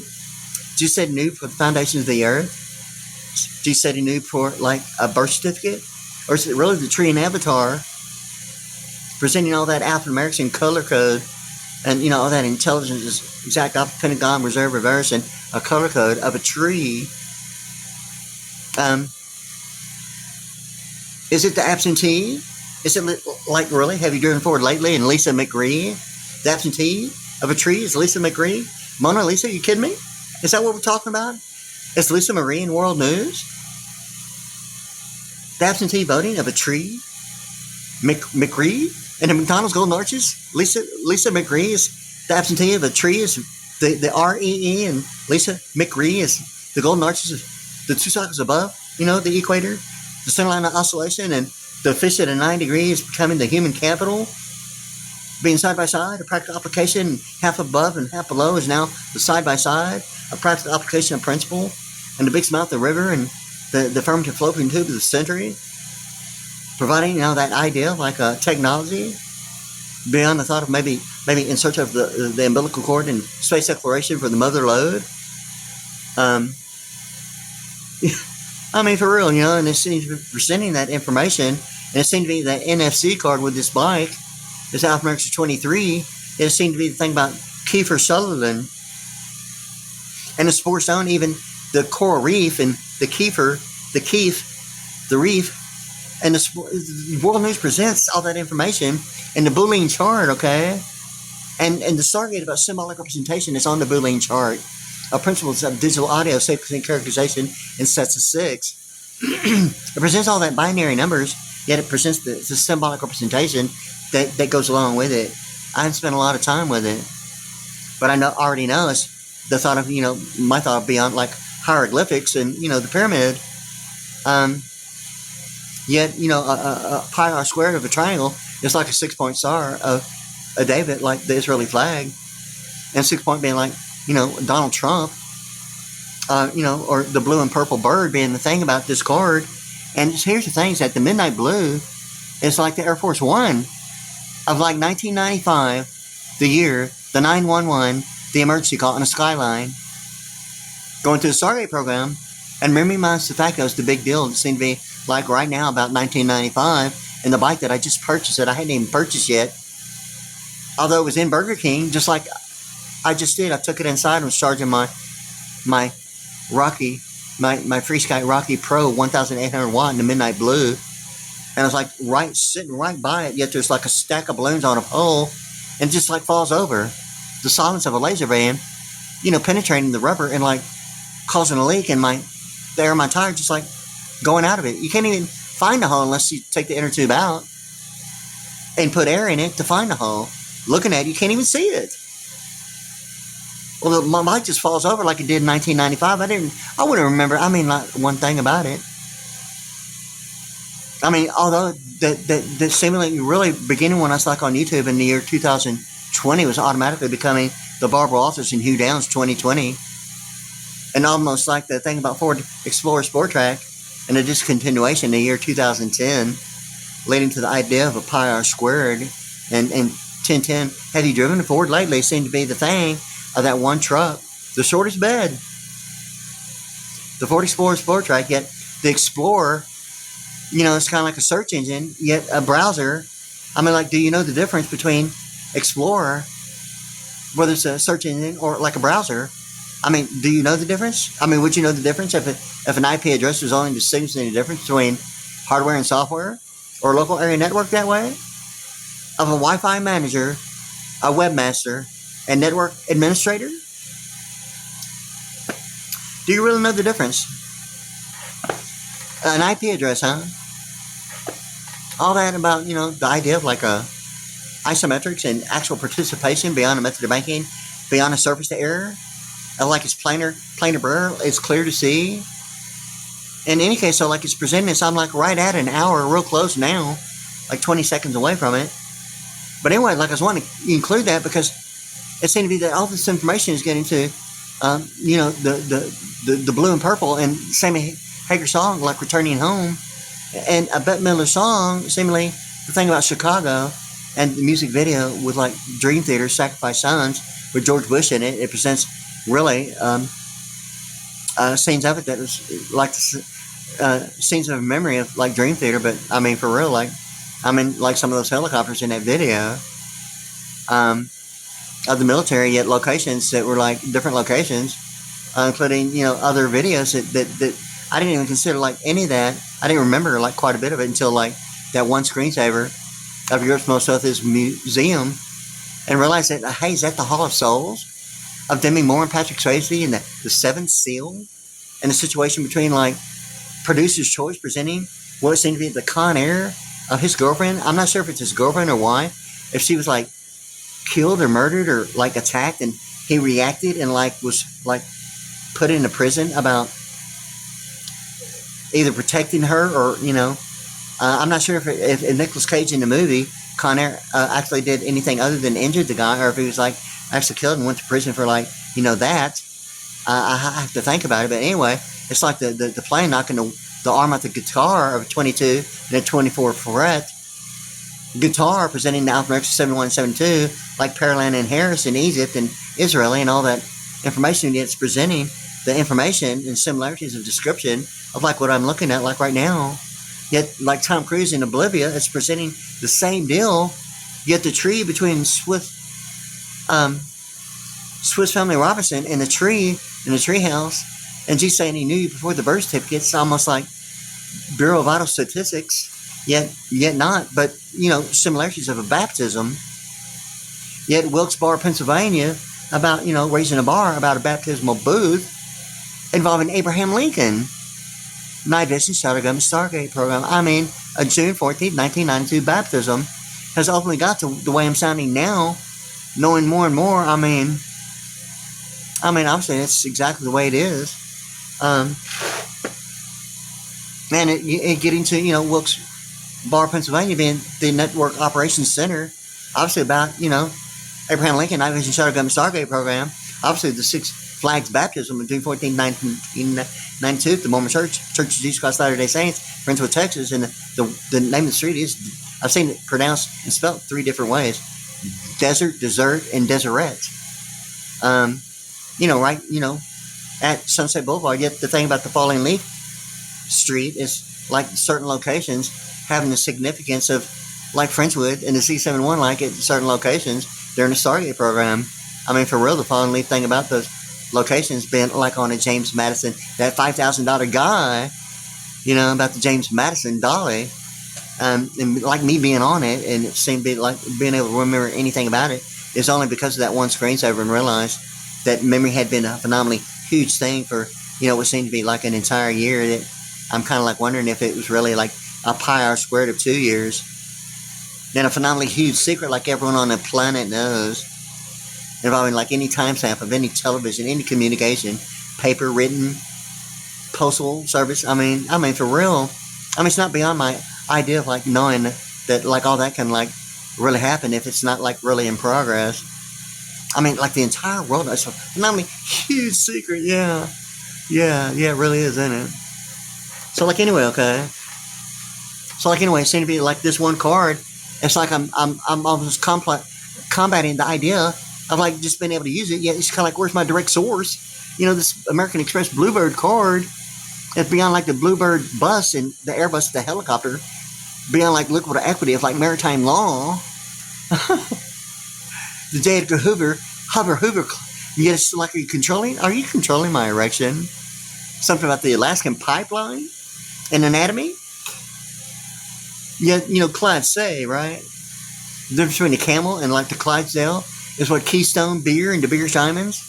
Jesus said he knew for the foundations of the earth. Jesus said he knew for like a birth certificate. Or is it really the tree and avatar presenting all that alphanumerics color code and, you know, all that intelligence is exact Pentagon, reserve, reverse, and a color code of a tree? Is it the absentee? Is it like, really? Have you driven forward lately? And Lisa McRee, the absentee of a tree, is Lisa McRee? Mona Lisa, you kidding me? Is that what we're talking about? Is Lisa Marie in World News? The absentee voting of a tree? McRee? And the McDonald's Golden Arches? Lisa McRee is the absentee of a tree, is the REE, and Lisa McRee is the Golden Arches, the 2 cycles above, you know, the equator, the center line of oscillation, and the fish at a 9 degrees becoming the human capital, being side by side, a practical application, half above and half below is now the side by side, a practical application of principle, and the big mouth of the river and the fermented fallopian tube of the century, providing, you know, that idea of like a technology beyond the thought of maybe in search of the umbilical cord and space exploration for the mother lode. I mean, for real, you know, and it seems to be presenting that information, and it seemed to be that NFC card with this bike, this alphanumeric 23, it seemed to be the thing about Kiefer Sutherland and the spore stone, even the coral reef and the Kiefer, the reef, and the World News presents all that information in the Boolean chart, okay? And the Stargate about symbolic representation is on the Boolean chart. Principles of digital audio, sequencing, characterization in sets of 6. It presents all that binary numbers, yet it presents the symbolic representation that goes along with it. I haven't spent a lot of time with it, but I already know it's the thought of, you know, my thought beyond like hieroglyphics and, you know, the pyramid. Yet, you know, a pi r squared of a triangle is like a 6-point star of a David, like the Israeli flag, and 6-point being like, you know, Donald Trump, you know, or the blue and purple bird being the thing about this card. And here's the thing, is that the midnight blue is like the Air Force One of like 1995, the year, the 911, the emergency call on a skyline, going through the Stargate program, and reminds the fact that it was the big deal. It seemed to be like right now about 1995, and the bike that I just purchased that I hadn't even purchased yet, although it was in Burger King, just like I just did. I took it inside and was charging my Rocky, my Free Sky Rocky Pro 1,800 watt in the midnight blue, and I was like sitting right by it. Yet there's like a stack of balloons on a pole, and just like falls over. The solvents of a laser beam, you know, penetrating the rubber and like causing a leak, and the air in my tire just like going out of it. You can't even find the hole unless you take the inner tube out and put air in it to find the hole. Looking at it, you can't even see it. Well, my bike just falls over like it did in 1995. I wouldn't remember. I mean, like one thing about it. I mean, although the seemingly really beginning when I was like on YouTube in the year 2020 was automatically becoming the Barbara Walters and Hugh Downs 2020, and almost like the thing about Ford Explorer Sport Track and a discontinuation in the year 2010, leading to the idea of a pi r squared and 1010. Have you driven a Ford lately? Seemed to be the thing of that one truck, the shortest bed, the Ford Explorer Sport Track. Yet the Explorer, you know, it's kind of like a search engine, yet a browser. I mean, like, do you know the difference between Explorer, whether it's a search engine or like a browser? I mean, do you know the difference? I mean, would you know the difference if an IP address was only distinguishing the difference between hardware and software, or a local area network that way? Of a Wi-Fi manager, a webmaster, and network administrator? Do you really know the difference? An IP address, huh? All that about, you know, the idea of like a isometrics and actual participation beyond a method of banking, beyond a surface to error, and like it's plainer blur, it's clear to see. In any case, so like it's presenting this, I'm like right at an hour, real close now, like 20 seconds away from it. But anyway, like I was wanting to include that because it seemed to be that all this information is getting to, you know, the blue and purple and Sammy Hagar song like Returning Home, and a Bette Midler song, seemingly the thing about Chicago, and the music video with like Dream Theater, Sacrifice Sons, with George Bush in it. It presents really scenes of it that was like scenes of memory of like Dream Theater, but I mean for real, like I mean like some of those helicopters in that video of the military, yet locations that were like different locations, including, you know, other videos that I didn't even consider like any of that. I didn't remember like quite a bit of it until like that one screensaver of Europe's most wealthiest museum, and realized that, hey, is that the Hall of Souls of Demi Moore and Patrick Swayze, and the Seventh Seal, and the situation between like producer's choice presenting what seemed to be the Con Air of his girlfriend. I'm not sure if it's his girlfriend or wife, if she was like killed or murdered or like attacked, and he reacted and like was like put into prison about either protecting her or, you know, I'm not sure if Nicolas Cage in the movie Con Air actually did anything other than injured the guy, or if he was like actually killed and went to prison for like, you know, that. I have to think about it, but anyway, it's like the plane knocking the arm out the guitar of a 22 and a 24 fret guitar presenting the Alpha America 71 and 72, like Pearland and Harris in Egypt and Israel, and all that information. Yet it's presenting the information and similarities of description of like what I'm looking at like right now. Yet like Tom Cruise in Oblivion, it's presenting the same deal. Yet the tree between Swiss Family Robinson and the tree in the tree house, and G saying he knew you before the birth certificate, it's almost like Bureau of Vital Statistics. Yet not, but, you know, similarities of a baptism. Yet Wilkes-Barre, Pennsylvania, about, you know, raising a bar about a baptismal booth involving Abraham Lincoln. Night Vision Shadow Government Stargate program. I mean, a June 14th, 1992 baptism has ultimately got to the way I'm sounding now, knowing more and more. I mean, obviously that's exactly the way it is. And it getting to, you know, Wilkes-Barre, Pennsylvania being the network operations center, obviously about, you know, Abraham Lincoln, Night Vision Shadow Government Stargate program, obviously the Six Flags baptism of June 14, 1992, the Mormon Church of Jesus Christ Latter-day Saints, Friendswood, Texas, and the name of the street is, I've seen it pronounced and spelled three different ways: Desert, Desert, and Deseret. You know, right, you know, at Sunset Boulevard. Yet the thing about the Falling Leaf Street is like certain locations having the significance of like Friendswood and the C71, like at certain locations during the Stargate program. I mean, for real, the Falling Leaf thing about those locations being like on a James Madison, that $5,000 guy, you know, about the James Madison dolly, and like me being on it, and it seemed to be like being able to remember anything about it is only because of that one screensaver, and realized that memory had been a phenomenally huge thing for, you know, what seemed to be like an entire year. That I'm kind of like wondering if it was really like a pi r squared of 2 years. Then a phenomenally huge secret like everyone on the planet knows, involving like any timestamp of any television, any communication, paper, written, postal service. I mean for real. I mean, it's not beyond my idea of like knowing that like all that can like really happen if it's not like really in progress. I mean, like the entire world, that's a phenomenally huge secret. Yeah, it really is, isn't it? So like anyway, okay. So like anyway, it seemed to be like this one card. It's like I'm almost combating the idea of like just being able to use it. Yet it's kind of like, where's my direct source? You know, this American Express BlueBird card. It's beyond like the BlueBird bus and the Airbus, the helicopter, beyond like liquid equity of like maritime law. The J. Edgar Hoover. Yes, like, are you controlling my erection? Something about the Alaskan pipeline and anatomy. Yeah, you know, Clydesdale, right? The difference between the Camel and like the Clydesdale is what Keystone beer and De Beers Diamonds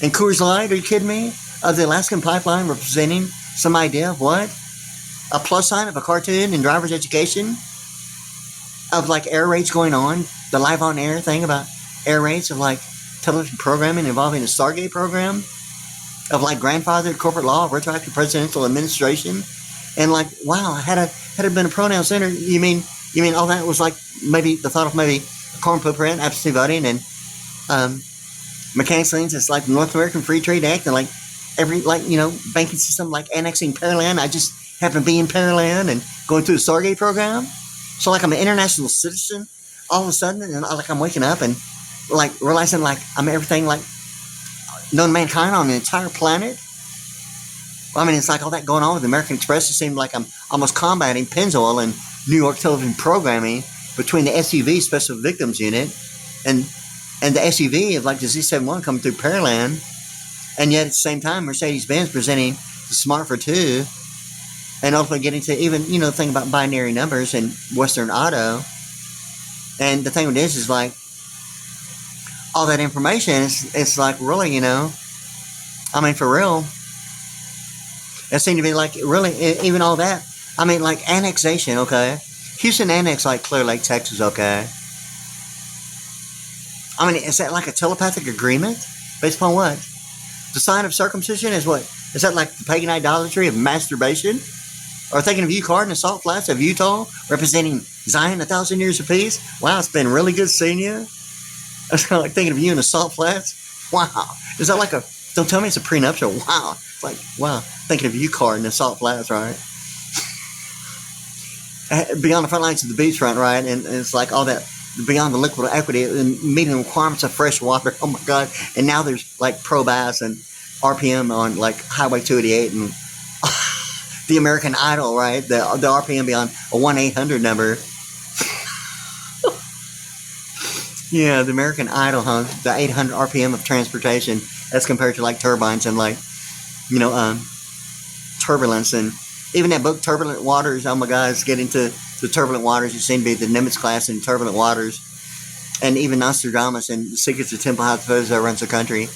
and Coors Light. Are you kidding me? Of the Alaskan pipeline representing some idea of what? A plus sign of a cartoon in driver's education of like air raids going on, the live on air thing about air raids of like television programming involving the Stargate program, of like grandfathered corporate law, retroactive presidential administration, and like, wow, had it been a pronoun center, you mean all that was like maybe the thought of maybe a corn footprint, absentee voting, and Mechanics Lanes, it's like North American Free Trade Act, and like every, like, banking system, like annexing Pearland. I just happen to be in Pearland and going through the Stargate program. So like I'm an international citizen all of a sudden, and like I'm waking up and like realizing like I'm everything like known to mankind on the entire planet. Well, I mean, it's like all that going on with the American Express. It seemed like I'm almost combating Pennzoil and New York television programming between the SUV Special Victims Unit and the SUV of like the Z71 coming through Pearland, and yet at the same time Mercedes-Benz presenting the Smart for 2, and ultimately getting to even the thing about binary numbers and Western Auto. And the thing with this is like all that information it's like really I mean for real, it seemed to be like really even all that. I mean like annexation, okay, Houston annexed like Clear Lake, Texas, okay. I mean, is that like a telepathic agreement? Based upon what? The sign of circumcision is what? Is that like the pagan idolatry of masturbation? Or thinking of you, Card, in the Salt Flats of Utah, representing Zion, 1,000 years of peace? Wow, it's been really good seeing you. It's kind of like thinking of you in the Salt Flats. Wow. Is that like a, don't tell me it's a prenuptial. Wow. It's like, wow, thinking of you, Card, in the Salt Flats, right? Beyond the front lines of the beachfront, right? And it's like all that. Beyond the liquid equity and meeting the requirements of fresh water. Oh my God. And now there's like pro bass and RPM on like Highway 288 and the American Idol, right? The RPM beyond a 1-800 number. Yeah, the American Idol, huh? The 800 RPM of transportation as compared to like turbines and like, turbulence. And even that book, Turbulent Waters, oh my God, it's getting to the turbulent waters. You seem to be the Nimitz class in turbulent waters, and even Nostradamus and the Secrets of Temple Hypothesis that runs the country,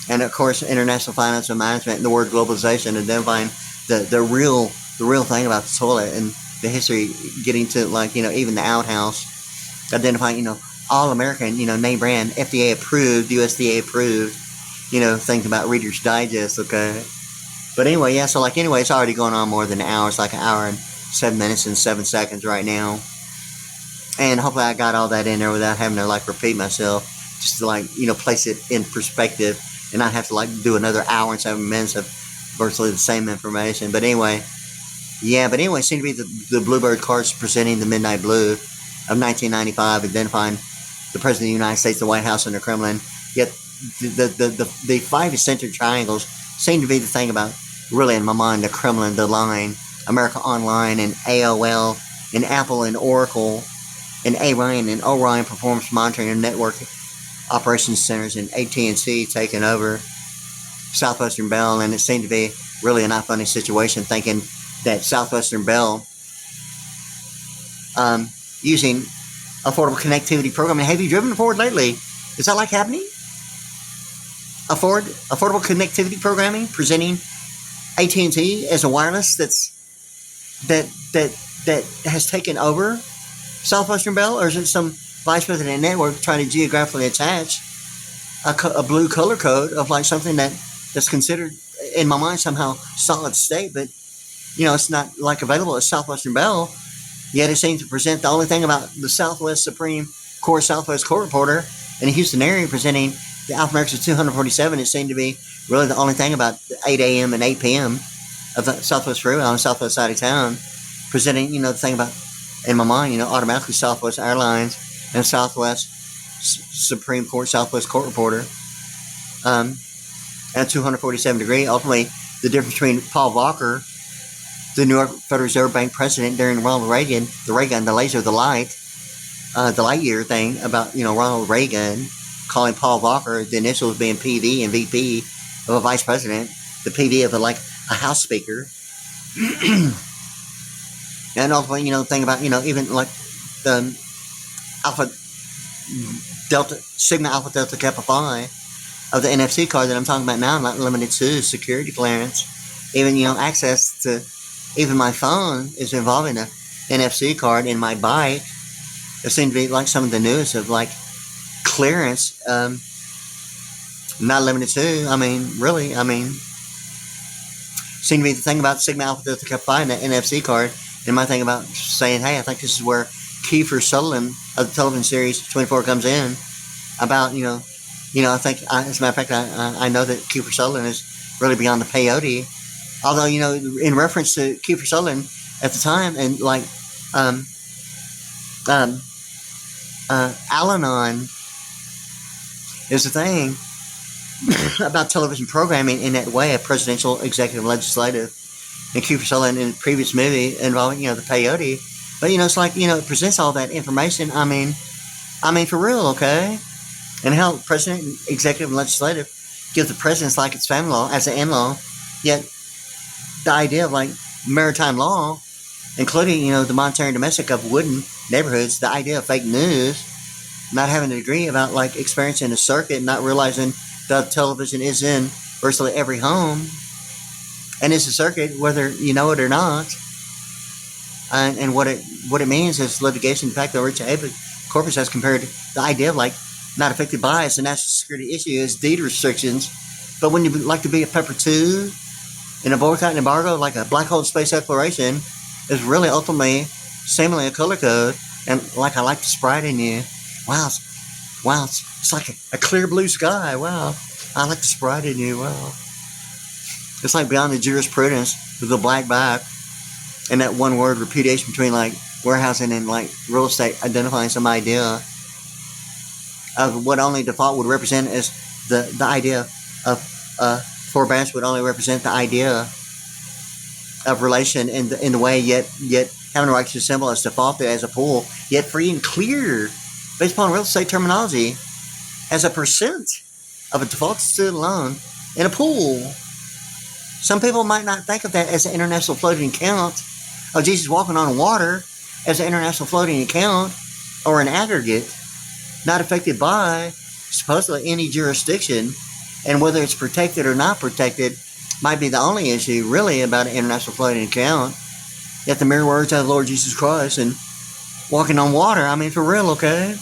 and of course international financial management and the word globalization, identifying the real thing about the toilet and the history, getting to like even the outhouse, identifying all American name brand, FDA approved, USDA approved, things about Reader's Digest, okay. But anyway, yeah. So like anyway, it's already going on more than an hour. It's like an hour and 7 minutes and 7 seconds right now, and hopefully I got all that in there without having to like repeat myself, just to like place it in perspective and not have to like do another hour and 7 minutes of virtually the same information. But anyway, yeah. But anyway, it seemed to be the BlueBird cards presenting the Midnight Blue of 1995, identifying the President of the United States, the White House, and the Kremlin. Yet the 5 eccentric triangles seem to be the thing about really in my mind the Kremlin, the line. America Online and AOL and Apple and Oracle and Orion and Orion Performance Monitoring and Network Operations Centers and AT&T taking over Southwestern Bell. And it seemed to be really a not funny situation, thinking that Southwestern Bell using affordable connectivity programming. Have you driven Ford lately? Is that like happening? Affordable connectivity programming presenting AT&T as a wireless that has taken over Southwestern Bell, or is it some vice president of network trying to geographically attach a blue color code of like something that's considered in my mind somehow solid state, but it's not like available at Southwestern Bell, yet it seems to present the only thing about the Southwest Supreme Court Southwest Court Reporter in the Houston area presenting the Alpha Americas 247. It seemed to be really the only thing about 8 a.m. and 8 p.m. of the Southwest Freeway on the southwest side of town, presenting, the thing about, in my mind, automatically Southwest Airlines and Southwest Supreme Court, Southwest Court Reporter, at 247 degree. Ultimately, the difference between Paul Volcker, the New York Federal Reserve Bank president during Ronald Reagan, the laser, the light year thing about, Ronald Reagan calling Paul Volcker, the initials being PV and VP of a vice president, the PV of a House Speaker. And ultimately, thing about, even like the Sigma Alpha Delta Kappa Phi of the NFC card that I'm talking about now, not limited to security clearance. Even, access to, even my phone is involving a NFC card in my bike. There seem to be like some of the news of like clearance, not limited to, seem to be the thing about Sigma Alpha Delta Kappa Phi and the NFC card. And my thing about saying, hey, I think this is where Kiefer Sutherland of the television series 24 comes in, about, I think, as a matter of fact, I know that Kiefer Sutherland is really beyond the peyote. Although, in reference to Kiefer Sutherland at the time, and like, um, um, Al-Anon is the thing about television programming in that way, a presidential, executive, legislative, and Kiefer Sutherland in a previous movie involving, the peyote. But, it's like, it presents all that information. I mean, for real, okay? And how president, executive, and legislative give the president's like it's family law as an in-law, yet the idea of like maritime law, including, the monetary and domestic of wooden neighborhoods, the idea of fake news, not having a degree about like experiencing the circuit, not realizing that television is in virtually every home, and it's a circuit whether you know it or not. And what it means is litigation, in fact, the rich habeas corpus as compared to the idea of like not affected by as a national security issue is deed restrictions. But when you like to be a pepper too, in a boycott and embargo, like a black hole space exploration, is really ultimately seemingly a color code. And like I like the sprite in you. Wow, it's like a clear blue sky. Wow, I like the sprite in you. Wow, it's like beyond the jurisprudence with the black back and that one word repudiation between like warehousing and like real estate, identifying some idea of what only default would represent as the idea of forbearance would only represent the idea of relation in the way yet having the right to assemble as defaulted as a pool, yet free and clear based upon real estate terminology as a percent of a defaulted student loan in a pool. Some people might not think of that as an international floating account of Jesus walking on water as an international floating account or an aggregate not affected by supposedly any jurisdiction, and whether it's protected or not protected might be the only issue really about an international floating account. Yet the mere words of the Lord Jesus Christ and walking on water, I mean, for real, okay?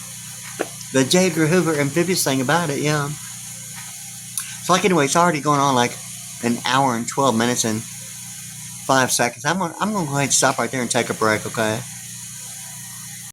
The J. Edgar Hoover amphibious thing about it, yeah. So like anyway, it's already going on like an hour and 12 minutes and 5 seconds. I'm gonna go ahead and stop right there and take a break, okay?